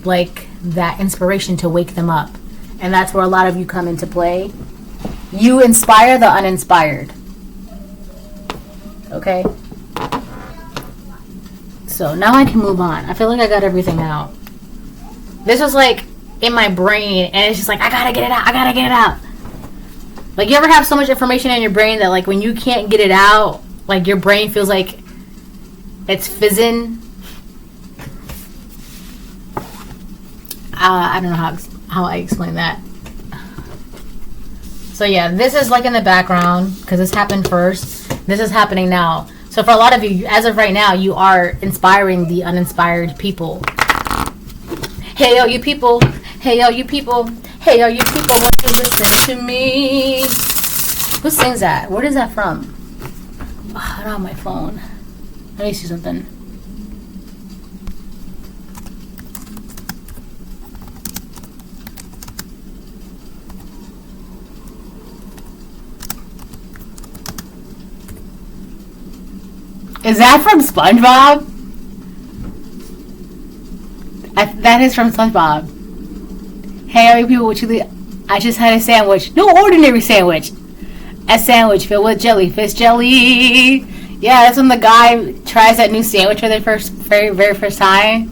like that inspiration to wake them up. And that's where a lot of you come into play. You inspire the uninspired. Okay? So now I can move on. I feel like I got everything out. This was like in my brain, and it's just like, I gotta get it out. Like, you ever have so much information in your brain that like when you can't get it out, like your brain feels like it's fizzing? I don't know how I explain that. So yeah, this is like in the background because this happened first. This is happening now. So for a lot of you, as of right now, you are inspiring the uninspired people. Hey, all you people. Hey, all you people. Hey, all you people, won't you listen to me? Who sings that? Where is that from? Oh, not on my phone. Let me see something. Is that from SpongeBob? That is from SpongeBob. Hey, all you people, what you? I just had a sandwich. No ordinary sandwich. A sandwich filled with jellyfish jelly. Yeah, that's when the guy tries that new sandwich for the very first time.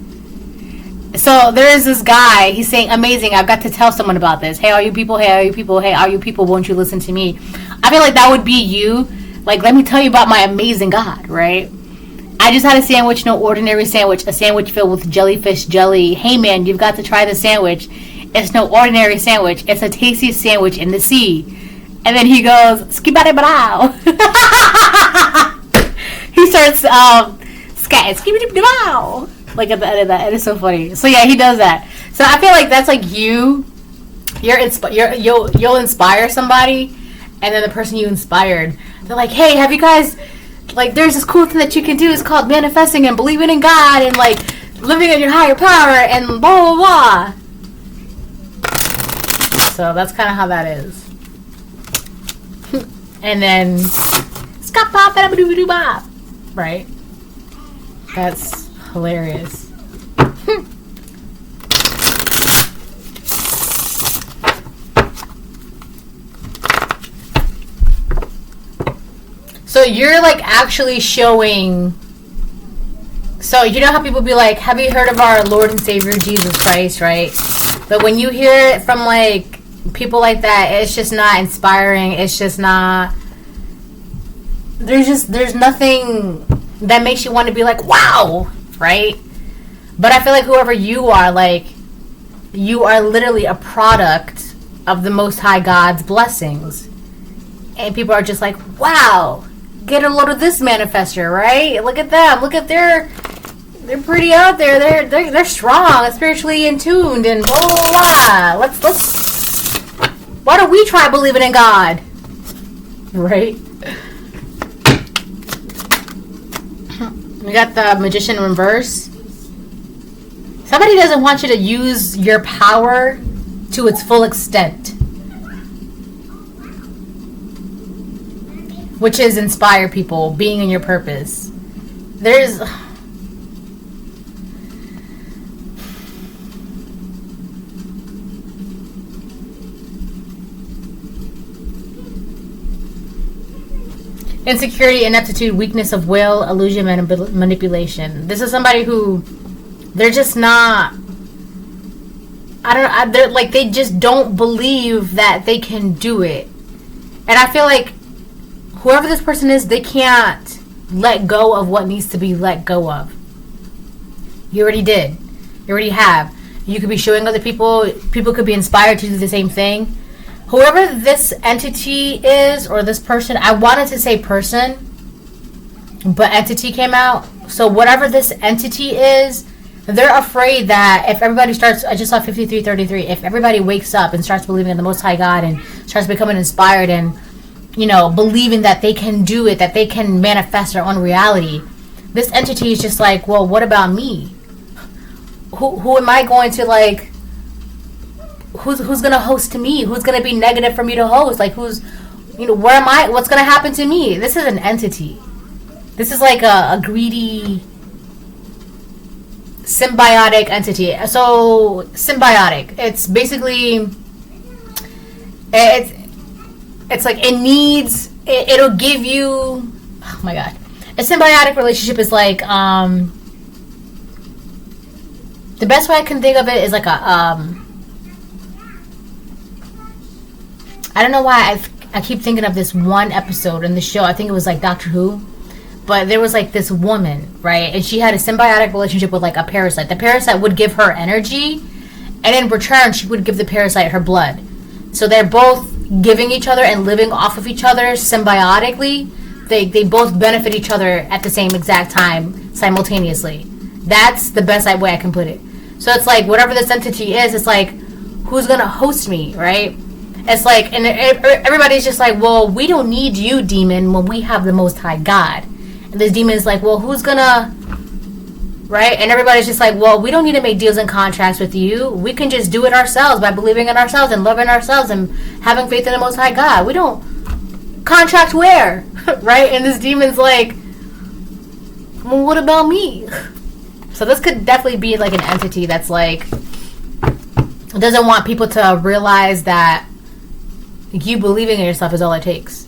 So there is this guy. He's saying, "Amazing! I've got to tell someone about this. Hey, all you people! Hey, all you people! Hey, all you people! Won't you listen to me?" I feel like that would be you. Like, let me tell you about my amazing God, right? I just had a sandwich, no ordinary sandwich. A sandwich filled with jellyfish jelly. Hey, man, you've got to try the sandwich. It's no ordinary sandwich. It's a tasty sandwich in the sea. And then he goes, skibidi-badow. He starts scat, skibidi-badow. Like at the end of that. It is so funny. So yeah, he does that. So I feel like that's like you. You'll inspire somebody, and then the person you inspired, they're like, hey, have you guys, like, there's this cool thing that you can do. It's called manifesting and believing in God and like living in your higher power and blah blah blah. So that's kind of how that is. And then skop pop and a bop, right? That's hilarious. So you're like actually showing. So you know how people be like, have you heard of our Lord and Savior Jesus Christ, right? But when you hear it from like people like that, it's just not inspiring. It's just not. There's nothing that makes you want to be like, wow, right? But I feel like whoever you are, like, you are literally a product of the Most High God's blessings, and people are just like, wow. Get a load of this manifester, right? Look at them. Look at they're pretty out there. They're strong, spiritually in tuned, and blah blah blah. Let's. Why don't we try believing in God? Right? We got the Magician in reverse. Somebody doesn't want you to use your power to its full extent, which is inspire people, being in your purpose. There's insecurity, ineptitude, weakness of will, illusion, and manipulation. This is somebody who they're just not. They're like, they just don't believe that they can do it, and I feel like whoever this person is, they can't let go of what needs to be let go of. You already did. You already have. You could be showing other people. People could be inspired to do the same thing. Whoever this entity is, or this person, I wanted to say person, but entity came out. So whatever this entity is, they're afraid that if everybody starts, I just saw 5333, if everybody wakes up and starts believing in the Most High God and starts becoming inspired and, you know, believing that they can do it, that they can manifest their own reality, this entity is just like, well, what about me? Who am I going to, like, who's going to host to me? Who's going to be negative for me to host? Like, who's, you know, where am I? What's going to happen to me? This is an entity. This is like a greedy, symbiotic entity. So, symbiotic. It's basically, it's like it needs, it'll give you, oh my god. A symbiotic relationship is like, the best way I can think of it is like a, I don't know why I keep thinking of this one episode in the show. I think it was like Doctor Who. But there was like this woman, right? And she had a symbiotic relationship with like a parasite. The parasite would give her energy, and in return, she would give the parasite her blood. So they're both giving each other and living off of each other symbiotically. They both benefit each other at the same exact time, simultaneously. That's the best way I can put it. So it's like, whatever this entity is, it's like, who's going to host me, right? It's like, and everybody's just like, well, we don't need you, demon, when we have the Most High God. And this demon is like, well, who's gonna, right? And everybody's just like, well, we don't need to make deals and contracts with you. We can just do it ourselves by believing in ourselves and loving ourselves and having faith in the Most High God. We don't contract where, right? And this demon's like, well, what about me? So this could definitely be like an entity that's like doesn't want people to realize that you believing in yourself is all it takes.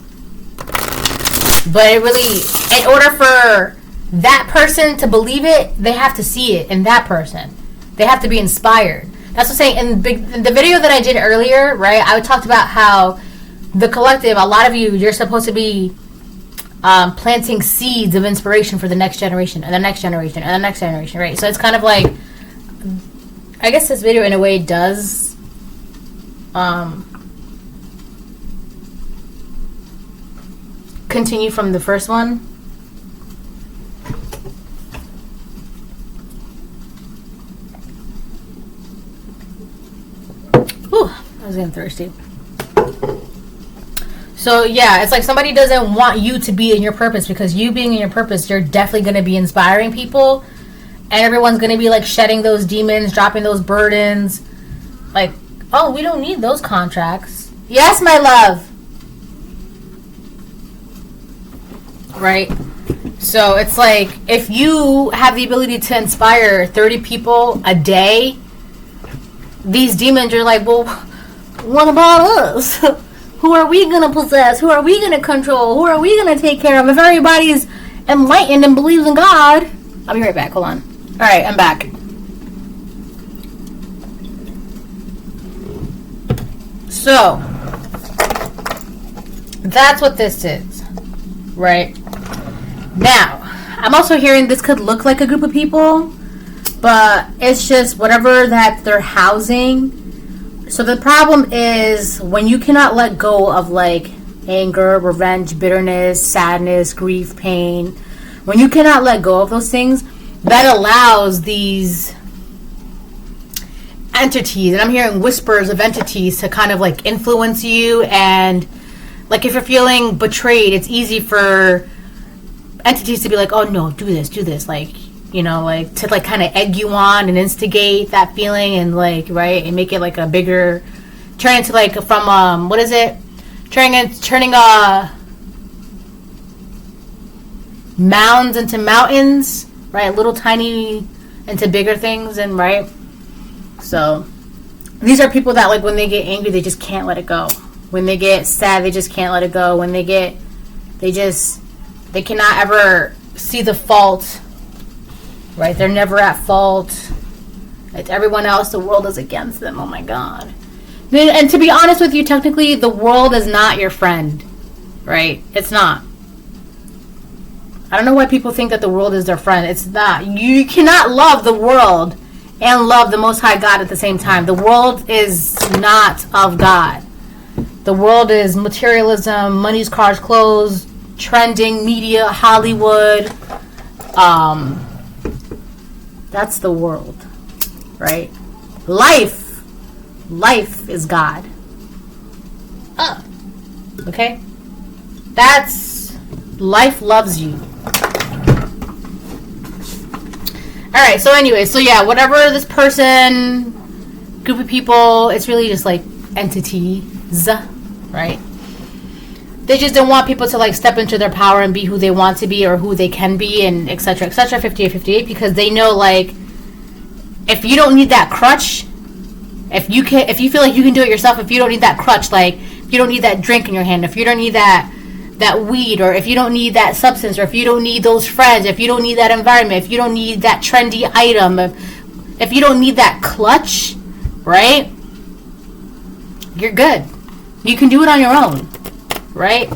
But it really, in order for that person to believe it, they have to see it in that person. They have to be inspired. That's what I'm saying. In the video that I did earlier, right, I talked about how the collective, a lot of you, you're supposed to be planting seeds of inspiration for the next generation, and the next generation, and the next generation, right? So it's kind of like, I guess this video in a way does continue from the first one. Whew, I was getting thirsty. So yeah, it's like somebody doesn't want you to be in your purpose, because you being in your purpose, you're definitely going to be inspiring people, and everyone's going to be like shedding those demons, dropping those burdens. Like, oh, we don't need those contracts. Yes, my love. Right? So it's like, if you have the ability to inspire 30 people a day, these demons are like, well, what about us? Who are we going to possess? Who are we going to control? Who are we going to take care of? If everybody's enlightened and believes in God. I'll be right back. Hold on. All right, I'm back. So, that's what this is. Right? Now, I'm also hearing this could look like a group of people, but it's just whatever that they're housing. So the problem is when you cannot let go of like anger, revenge, bitterness, sadness, grief, pain, when you cannot let go of those things, that allows these entities, and I'm hearing whispers of entities, to kind of like influence you. And like if you're feeling betrayed, it's easy for entities to be like, oh no, do this, like, you know, like to like kind of egg you on and instigate that feeling, and like, right, and make it like a bigger, turn into like from what is it, turning mounds into mountains, right, little tiny into bigger things, and right. So these are people that like when they get angry, they just can't let it go. When they get sad, they just can't let it go. When they cannot ever see the fault. Right? They're never at fault. It's everyone else, the world is against them. Oh my God. And to be honest with you, technically, the world is not your friend. Right? It's not. I don't know why people think that the world is their friend. It's not. You cannot love the world and love the Most High God at the same time. The world is not of God. The world is materialism, money's, cars, clothes, trending, media, Hollywood. That's the world, right? Life is God. Okay? That's, life loves you. Alright, so anyway, so yeah, whatever this person, group of people, it's really just like entities, right? They just don't want people to like step into their power and be who they want to be or who they can be, and etc. 58, because they know like if you don't need that crutch, if you feel like you can do it yourself, if you don't need that crutch, like if you don't need that drink in your hand, if you don't need that weed, or if you don't need that substance, or if you don't need those friends, if you don't need that environment, if you don't need that trendy item, if you don't need that clutch, right? You're good. You can do it on your own. Right?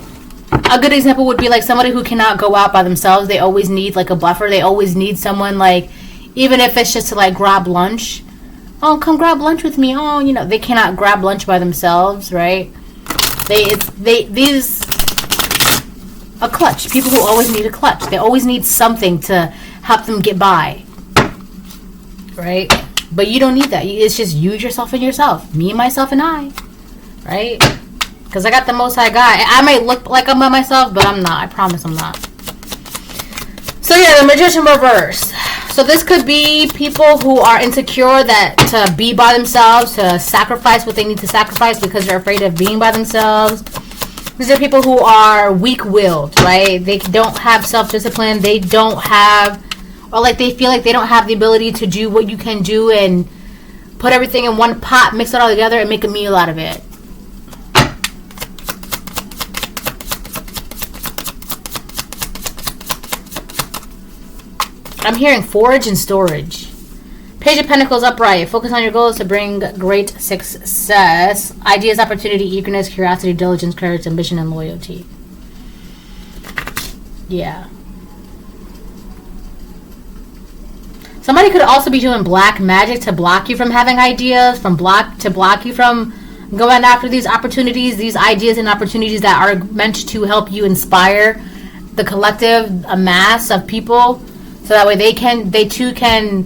A good example would be like somebody who cannot go out by themselves. They always need like a buffer. They always need someone, like, even if it's just to like grab lunch. Oh, come grab lunch with me. Oh, you know, they cannot grab lunch by themselves, right? These a clutch. People who always need a clutch. They always need something to help them get by. Right? But you don't need that. It's just you, yourself, and yourself. Me, myself, and I. Right? Because I got the Most High God. I might look like I'm by myself, but I'm not. I promise I'm not. So yeah, the Magician reverse. So this could be people who are insecure that to be by themselves, to sacrifice what they need to sacrifice because they're afraid of being by themselves. These are people who are weak-willed, right? They don't have self-discipline. They don't have, or like they feel like they don't have the ability to do what you can do and put everything in one pot, mix it all together, and make a meal out of it. I'm hearing forage and storage. Page of Pentacles upright. Focus on your goals to bring great success. Ideas, opportunity, eagerness, curiosity, diligence, courage, ambition, and loyalty. Yeah. Somebody could also be doing black magic to block you from having ideas, to block you from going after these opportunities, these ideas and opportunities that are meant to help you inspire the collective, a mass of people, so that way they too can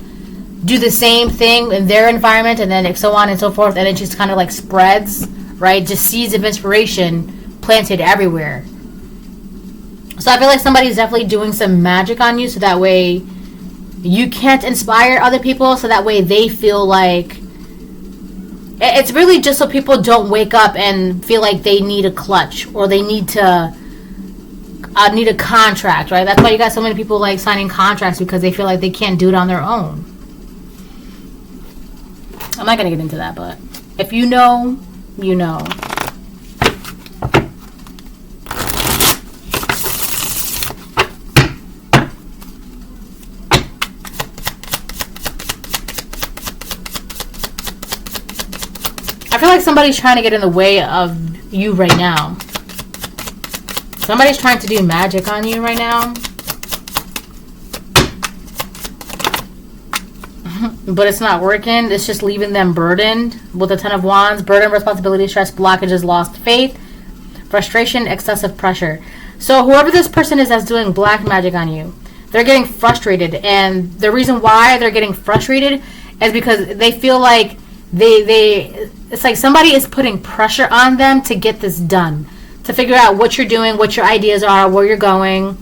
do the same thing in their environment, and then so on and so forth, and it just kind of like spreads, right? Just seeds of inspiration planted everywhere. So I feel like somebody's definitely doing some magic on you, so that way you can't inspire other people, so that way they feel like it's really just so people don't wake up and feel like they need a clutch, or they need a contract, right? That's why you got so many people like signing contracts, because they feel like they can't do it on their own. I'm not going to get into that, but if you know, you know. I feel like somebody's trying to get in the way of you right now. Somebody's trying to do magic on you right now. But it's not working. It's just leaving them burdened with the Ten of Wands. Burden, responsibility, stress, blockages, lost faith, frustration, excessive pressure. So whoever this person is that's doing black magic on you, they're getting frustrated. And the reason why they're getting frustrated is because they feel like it's like somebody is putting pressure on them to get this done, to figure out what you're doing, what your ideas are, where you're going.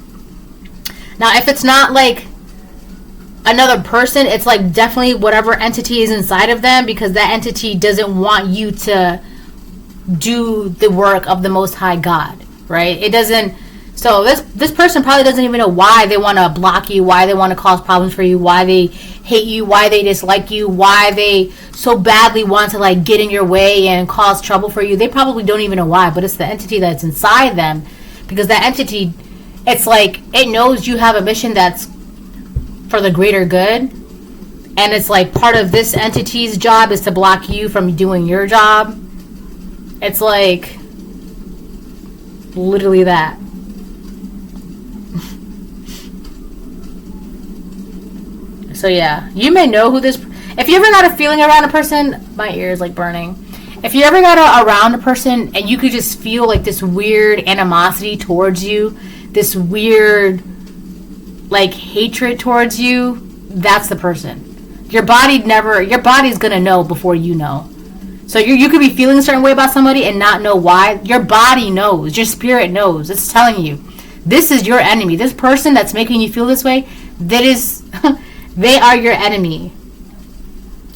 Now, if it's not like another person, it's like definitely whatever entity is inside of them, because that entity doesn't want you to do the work of the Most High God, right? It doesn't. So this person probably doesn't even know why they want to block you, why they want to cause problems for you, why they hate you, why they dislike you, why they so badly want to like get in your way and cause trouble for you. They probably don't even know why, but it's the entity that's inside them, because that entity, it's like it knows you have a mission that's for the greater good, and it's like part of this entity's job is to block you from doing your job. It's like literally that. So yeah, you may know who this, if you ever got a feeling around a person, my ear is like burning. If you ever got around a person and you could just feel like this weird animosity towards you, this weird like hatred towards you, that's the person. Your body's gonna know before you know. So you could be feeling a certain way about somebody and not know why. Your body knows, your spirit knows. It's telling you, this is your enemy. This person that's making you feel this way, that is they are your enemy.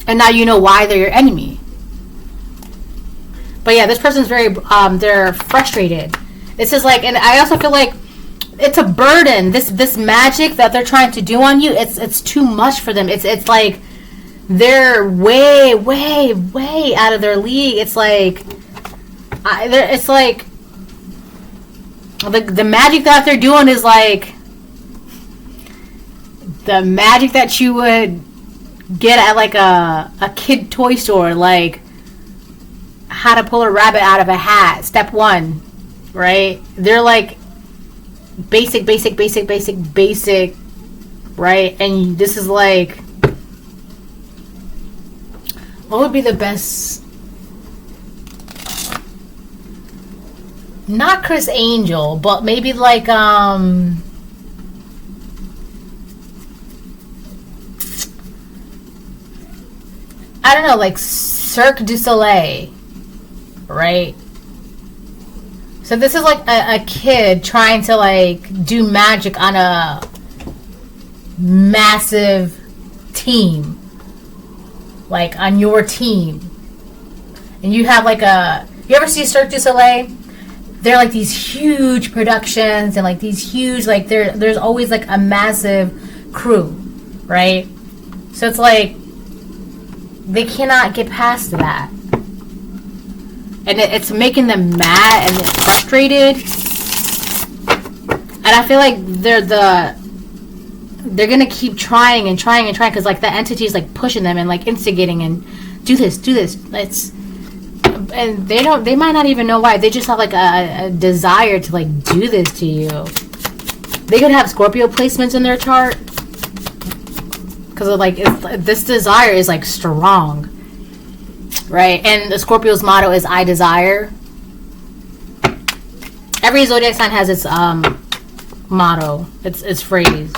And now you know why they're your enemy. But yeah, this person's very they're frustrated. This is like, and I also feel like it's a burden. This magic that they're trying to do on you, it's too much for them. It's like they're way out of their league. It's like it's like the magic that they're doing is like the magic that you would get at like a kid toy store, like how to pull a rabbit out of a hat, step 1, right? They're like basic, right? And this is like, what would be the best? Not Chris Angel, but maybe like I don't know, like Cirque du Soleil, right? So this is like a kid trying to like do magic on a massive team, like on your team, and you have like you ever see Cirque du Soleil? they're like these huge productions and like these huge, like there's always like a massive crew, right? So it's like they cannot get past that, and it's making them mad and frustrated. And I feel like they're gonna keep trying and trying and trying because like the entity is like pushing them and like instigating and do this. It's and they might not even know why. They just have like a desire to like do this to you. They could have Scorpio placements in their chart because of like this desire is like strong, right? And the Scorpio's motto is I desire. Every zodiac sign has its motto, its phrase.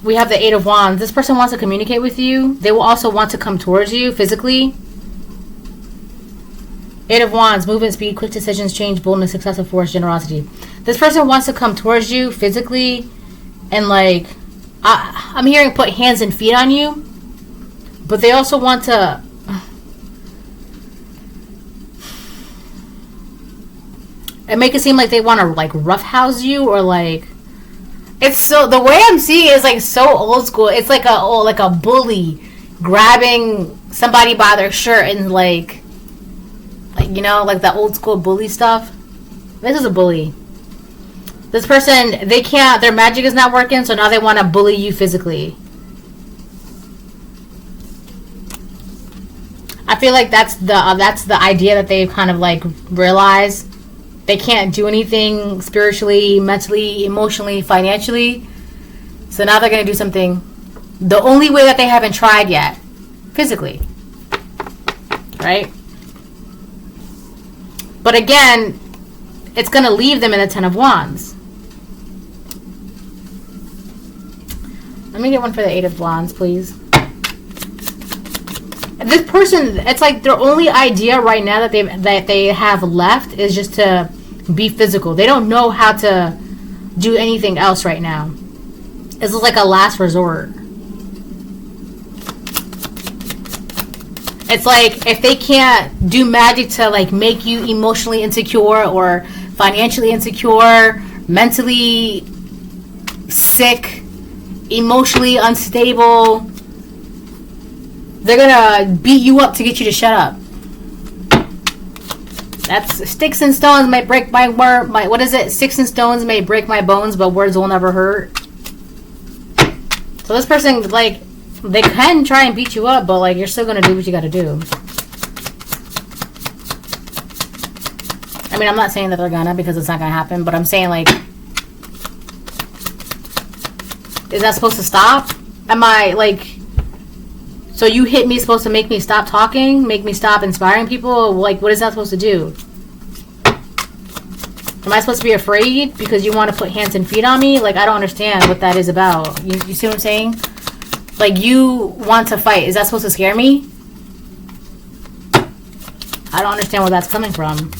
We have the Eight of Wands. This person wants to communicate with you. They will also want to come towards you physically. Eight of Wands, movement, speed, quick decisions, change, boldness, excessive force, generosity. This person wants to come towards you physically and like, I'm hearing put hands and feet on you. But they also want to... and make it seem like they want to like roughhouse you or like... It's so, the way I'm seeing it is like so old school. It's like a bully grabbing somebody by their shirt and like you know, like the old school bully stuff. This is a bully. This person, they can't, their magic is not working, so now they want to bully you physically. I feel like that's the idea that they've kind of like realized. They can't do anything spiritually, mentally, emotionally, financially. So now they're going to do something the only way that they haven't tried yet. Physically. Right? But again, it's going to leave them in the Ten of Wands. Let me get one for the Eight of Wands, please. This person, it's like their only idea right now that they have left is just to be physical. They don't know how to do anything else right now. This is like a last resort. It's like if they can't do magic to like make you emotionally insecure or financially insecure, mentally sick, emotionally unstable, they're gonna beat you up to get you to shut up. That's sticks and stones may break my word. What is it? Sticks and stones may break my bones, but words will never hurt. So this person, like, they can try and beat you up, but like you're still gonna do what you gotta do. I mean, I'm not saying that they're gonna, because it's not gonna happen, but I'm saying like, is that supposed to stop? Am I like? So you hit me supposed to make me stop talking? Make me stop inspiring people? Like, what is that supposed to do? Am I supposed to be afraid because you want to put hands and feet on me? Like, I don't understand what that is about. You see what I'm saying? Like, you want to fight. Is that supposed to scare me? I don't understand where that's coming from.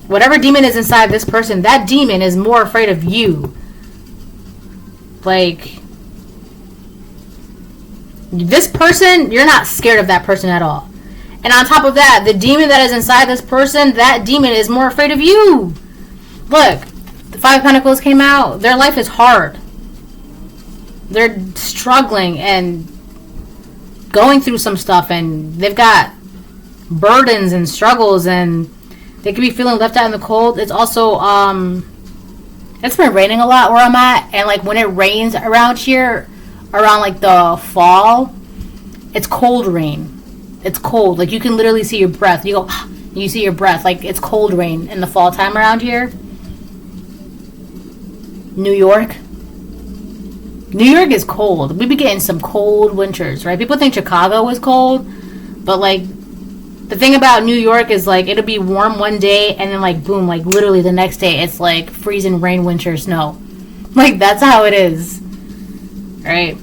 Whatever demon is inside this person, that demon is more afraid of you. Like, this person, you're not scared of that person at all. And on top of that, the demon that is inside this person, that demon is more afraid of you. Look, the Five of Pentacles came out. Their life is hard. They're struggling and going through some stuff, and they've got burdens and struggles, and they could be feeling left out in the cold. It's also, it's been raining a lot where I'm at. And, like, when it rains around here, around, like, the fall, it's cold rain. It's cold. Like, you can literally see your breath. You go, you see your breath. Like, it's cold rain in the fall time around here. New York. New York is cold. We be getting some cold winters, right? People think Chicago is cold. But, like, the thing about New York is, like, it'll be warm one day, and then, like, boom, like, literally the next day, it's, like, freezing rain, winter, snow. Like, that's how it is. Right?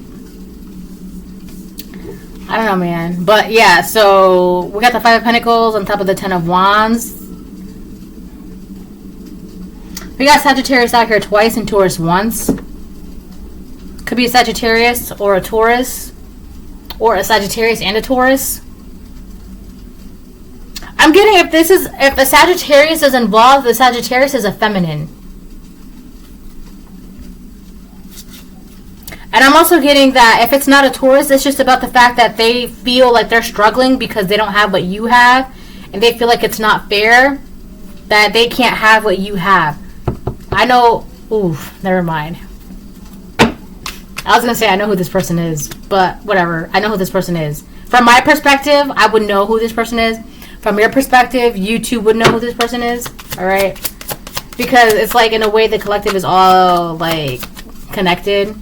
I don't know, man. But, yeah, so we got the Five of Pentacles on top of the Ten of Wands. We got Sagittarius out here twice and Taurus once. Could be a Sagittarius or a Taurus, or a Sagittarius and a Taurus. I'm getting if a Sagittarius is involved, the Sagittarius is a feminine. And I'm also getting that if it's not a Taurus, it's just about the fact that they feel like they're struggling because they don't have what you have. And they feel like it's not fair that they can't have what you have. I know... Oof, never mind. I was going to say I know who this person is. But whatever. I know who this person is. From my perspective, I would know who this person is. From your perspective, you too would know who this person is. Alright? Because it's like in a way the collective is all like connected.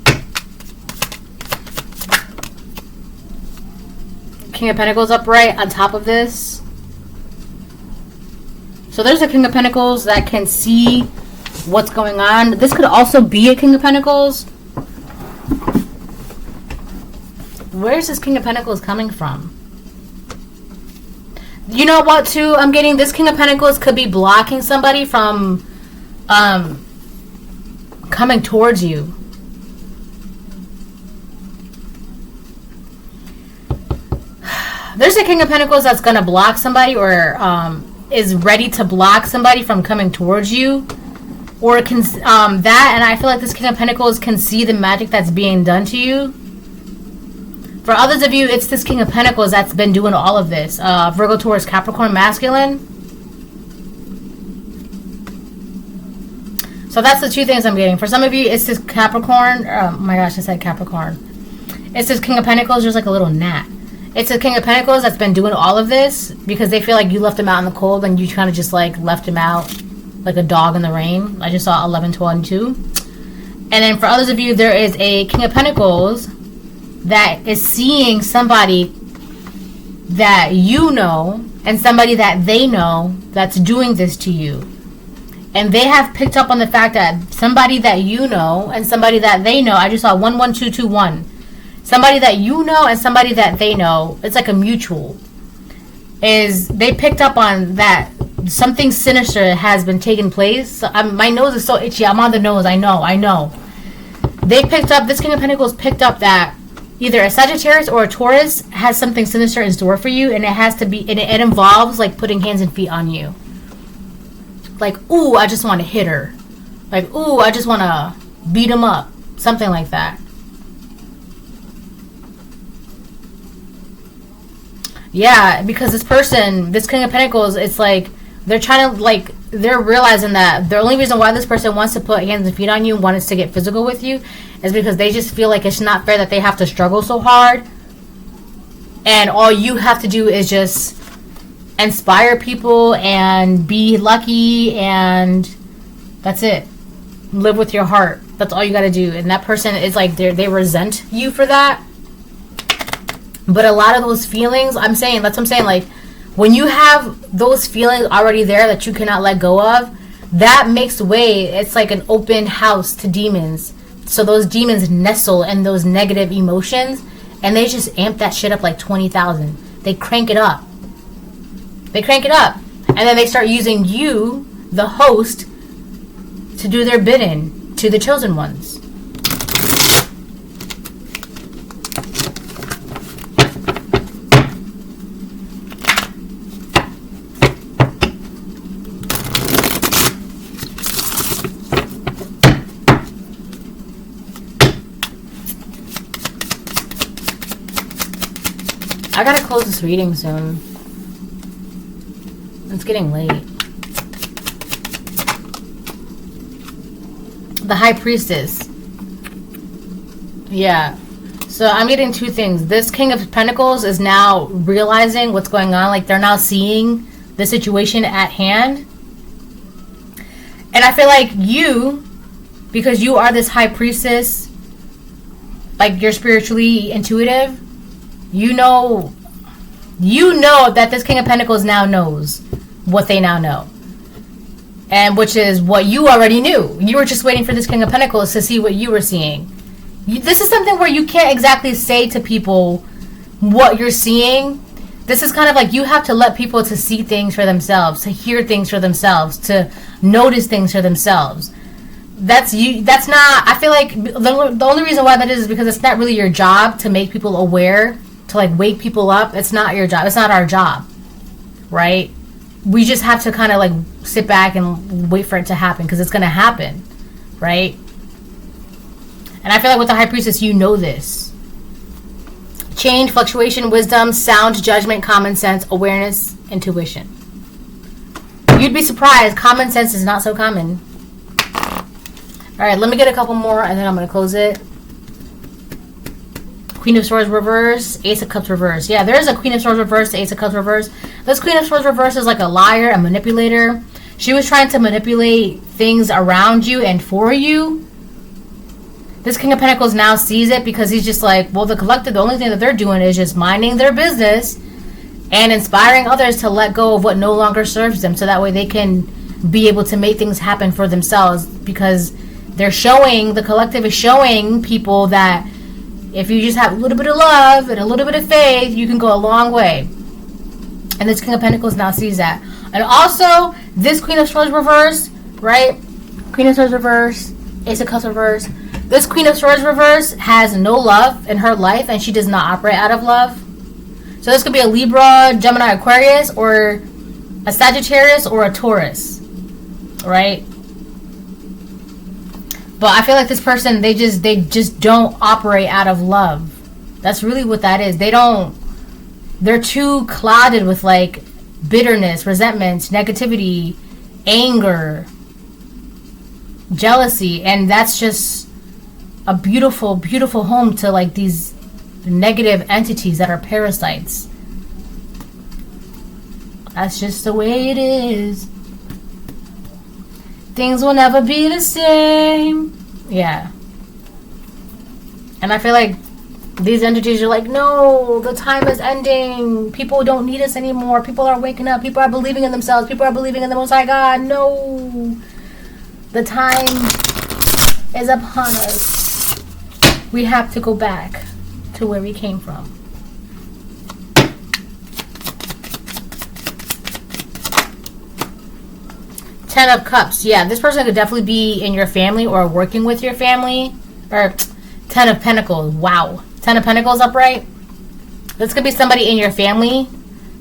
King of Pentacles upright on top of this. So there's a King of Pentacles that can see what's going on. This could also be a King of Pentacles. Where's this King of Pentacles coming from? You know what, too? I'm getting this King of Pentacles could be blocking somebody from coming towards you. There's a King of Pentacles that's going to block somebody or is ready to block somebody from coming towards you. Or can that, and I feel like this King of Pentacles can see the magic that's being done to you. For others of you, it's this King of Pentacles that's been doing all of this. Virgo, Taurus, Capricorn, masculine. So that's the two things I'm getting. For some of you, it's this Capricorn. Oh my gosh, I said Capricorn. It's this King of Pentacles. There's like a little gnat. It's a King of Pentacles that's been doing all of this because they feel like you left him out in the cold and you kind of just like left him out like a dog in the rain. I just saw 11, 12, and 2. And then for others of you, there is a King of Pentacles that is seeing somebody that you know and somebody that they know that's doing this to you. And they have picked up on the fact that somebody that you know and somebody that they know, I just saw 11221. Somebody that you know and somebody that they know, it's like a mutual, is they picked up on that something sinister has been taking place. So my nose is so itchy. I'm on the nose. I know. They picked up, this King of Pentacles picked up that either a Sagittarius or a Taurus has something sinister in store for you, and it has to be, and it involves like putting hands and feet on you. Like, ooh, I just want to hit her. Like, ooh, I just want to beat him up. Something like that. Yeah, because this person, this King of Pentacles, it's like they're trying to, like, they're realizing that the only reason why this person wants to put hands and feet on you and wants to get physical with you is because they just feel like it's not fair that they have to struggle so hard. And all you have to do is just inspire people and be lucky, and that's it. Live with your heart. That's all you got to do. And that person is like, they resent you for that. But a lot of those feelings, that's what I'm saying, like, when you have those feelings already there that you cannot let go of, that makes way. It's like an open house to demons. So those demons nestle in those negative emotions, and they just amp that shit up like 20,000. They crank it up. And then they start using you, the host, to do their bidding to the chosen ones. I gotta close this reading soon. It's getting late. The High Priestess. Yeah. So I'm getting two things. This King of Pentacles is now realizing what's going on. Like, they're now seeing the situation at hand. And I feel like you, because you are this High Priestess, like, you're spiritually intuitive, you know that this King of Pentacles now knows what they now know. And which is what you already knew. You were just waiting for this King of Pentacles to see what you were seeing. This is something where you can't exactly say to people what you're seeing. This is kind of like you have to let people to see things for themselves, to hear things for themselves, to notice things for themselves. that's you. That's not. I feel like the only reason why that is because it's not really your job to make people aware, to like wake people up. It's not your job. It's not our job, right? We just have to kind of like sit back and wait for it to happen because it's gonna happen, right? And I feel like with the High Priestess, you know this. Change, fluctuation, wisdom, sound judgment, common sense, awareness, intuition. You'd be surprised. Common sense is not so common. All right, let me get a couple more, and then I'm going to close it. Queen of Swords reverse, Ace of Cups reverse. Yeah, there is a Queen of Swords reverse, Ace of Cups reverse. This Queen of Swords reverse is like a liar, a manipulator. She was trying to manipulate things around you and for you. This King of Pentacles now sees it because he's just like, well, the collective, the only thing that they're doing is just minding their business and inspiring others to let go of what no longer serves them, so that way they can be able to make things happen for themselves, because they're showing, the collective is showing people that if you just have a little bit of love and a little bit of faith, you can go a long way. And this King of Pentacles now sees that. And also, this Queen of Swords reverse, right? Queen of Swords reverse, Ace of Cups reverse. This Queen of Swords reverse has no love in her life, and she does not operate out of love. So this could be a Libra, Gemini, Aquarius, or a Sagittarius, or a Taurus, right? But I feel like this person, they just don't operate out of love. That's really what that is. They're too clouded with like bitterness, resentment, negativity, anger, jealousy, and that's just a beautiful, beautiful home to like these negative entities that are parasites. That's just the way it is. Things will never be the same. Yeah. And I feel like these entities are like, no, the time is ending. People don't need us anymore. People are waking up. People are believing in themselves. People are believing in the Most High God. No. The time is upon us. We have to go back to where we came from. Ten of Cups. Yeah, this person could definitely be in your family or working with your family. Or Ten of Pentacles. Wow. Ten of Pentacles upright. This could be somebody in your family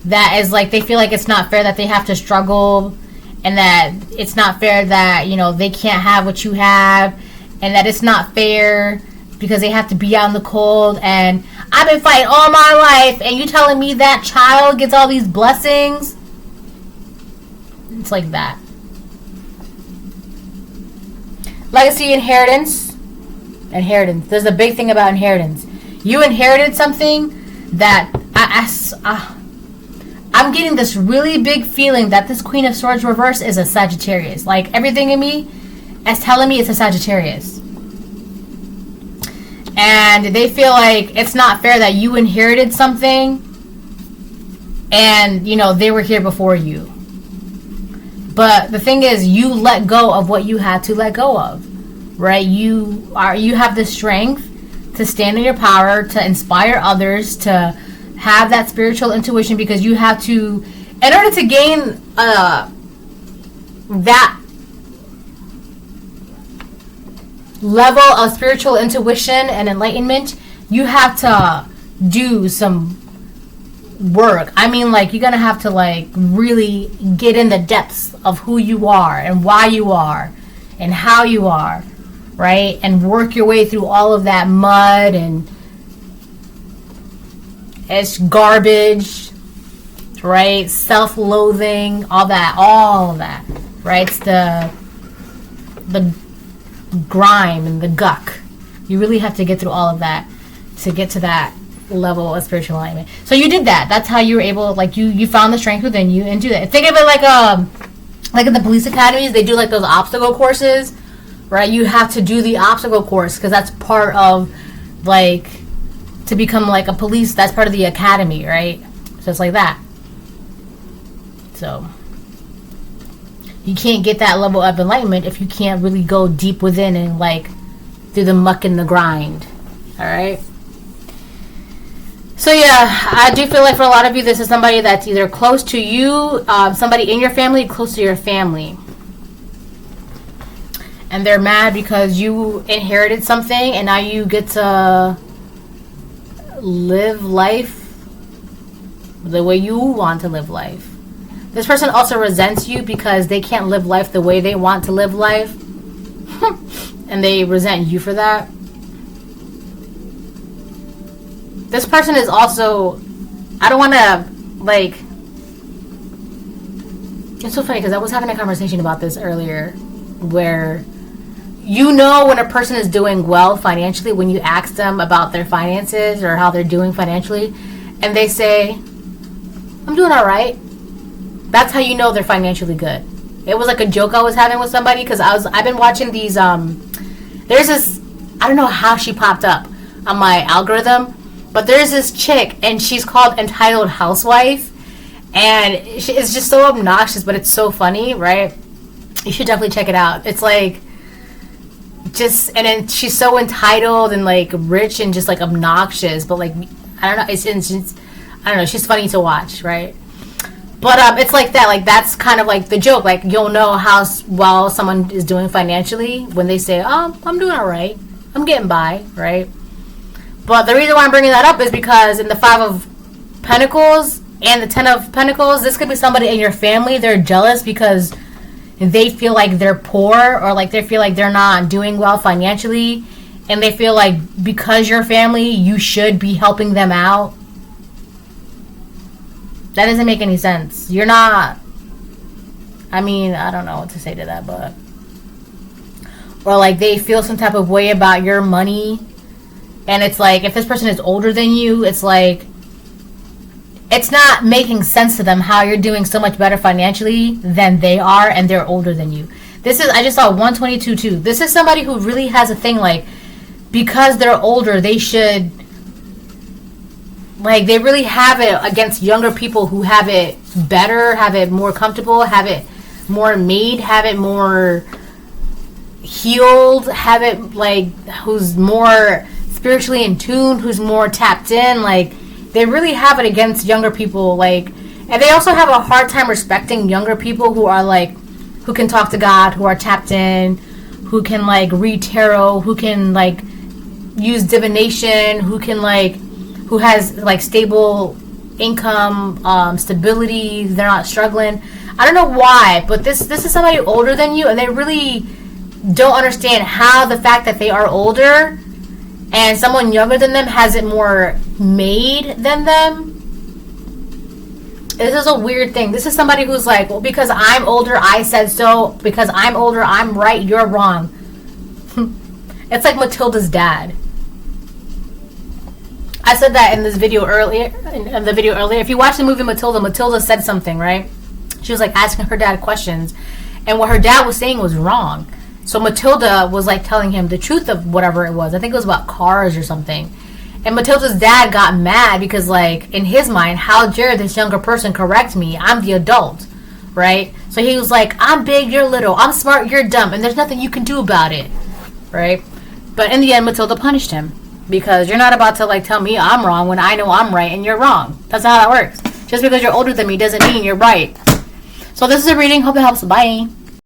that is like, they feel like it's not fair that they have to struggle, and that it's not fair that, you know, they can't have what you have, and that it's not fair because they have to be out in the cold, and I've been fighting all my life, and you telling me that child gets all these blessings? It's like that. Legacy, inheritance. Inheritance. There's a big thing about inheritance. You inherited something that I'm getting this really big feeling that this Queen of Swords reverse is a Sagittarius. Like, everything in me is telling me it's a Sagittarius. And they feel like it's not fair that you inherited something and, you know, they were here before you. But the thing is, you let go of what you had to let go of, right? You have the strength to stand in your power, to inspire others, to have that spiritual intuition, because you have to, in order to gain that level of spiritual intuition and enlightenment, you have to do some work. I mean, like, you're gonna have to like really get in the depths of who you are and why you are and how you are, right? And work your way through all of that mud and it's garbage, right? Self-loathing, all of that, right? It's the grime and the guck. You really have to get through all of that to get to that level of spiritual alignment. So you did that. That's how you were able, like, you found the strength within you and do that. Think of it like in the police academies, they do like those obstacle courses, right? You have to do the obstacle course because that's part of, like, to become like a police, that's part of the academy, right? So it's like that. So you can't get that level of enlightenment if you can't really go deep within and like through the muck and the grind. All right. So yeah, I do feel like for a lot of you, this is somebody that's either close to you, somebody in your family, close to your family. and they're mad because you inherited something and now you get to live life the way you want to live life. This person also resents you because they can't live life the way they want to live life. And they resent you for that. This person is also, I don't want to, like, it's so funny because I was having a conversation about this earlier, where you know when a person is doing well financially when you ask them about their finances or how they're doing financially, and they say, I'm doing all right. That's how you know they're financially good. It was like a joke I was having with somebody because I've been watching these, there's this, I don't know how she popped up on my algorithm, but there's this chick and she's called Entitled Housewife, and it's just so obnoxious, but it's so funny, right? You should definitely check it out. It's like, just, and then she's so entitled and like rich and just like obnoxious, but like, I don't know, it's I don't know, she's funny to watch, right? But it's like that, like that's kind of like the joke, like you'll know how well someone is doing financially when they say, oh, I'm doing all right, I'm getting by, right? But the reason why I'm bringing that up is because in the 5 of Pentacles and the 10 of Pentacles, this could be somebody in your family. They're jealous because they feel like they're poor, or like they feel like they're not doing well financially, and they feel like because you're family, you should be helping them out. That doesn't make any sense. You're not, I mean, I don't know what to say to that, but, or like they feel some type of way about your money, and it's like, if this person is older than you, it's like, it's not making sense to them how you're doing so much better financially than they are, and they're older than you. This is, I just saw 122 too. This is somebody who really has a thing like, because they're older, they should, like, they really have it against younger people who have it better, have it more comfortable, have it more made, have it more healed, have it, like, who's more spiritually in tune, who's more tapped in. Like, they really have it against younger people, like, and they also have a hard time respecting younger people who are, like, who can talk to God, who are tapped in, who can, like, read tarot, who can, like, use divination, who can, like, who has, like, stable income, stability, they're not struggling. I don't know why, but this is somebody older than you, and they really don't understand how the fact that they are older and someone younger than them has it more made than them. This is a weird thing. This is somebody who's like, well, because I'm older, I said so. Because I'm older, I'm right, you're wrong. It's like Matilda's dad. I said that in this video earlier. In the video earlier, if you watch the movie Matilda, Matilda said something, right? She was like asking her dad questions, and what her dad was saying was wrong. So Matilda was like telling him the truth of whatever it was. I think it was about cars or something. And Matilda's dad got mad because, like, in his mind, how dare this younger person correct me? I'm the adult, right? So he was like, I'm big, you're little. I'm smart, you're dumb. And there's nothing you can do about it, right? But in the end, Matilda punished him. Because you're not about to, like, tell me I'm wrong when I know I'm right and you're wrong. That's not how that works. Just because you're older than me doesn't mean you're right. So this is a reading. Hope it helps. Bye.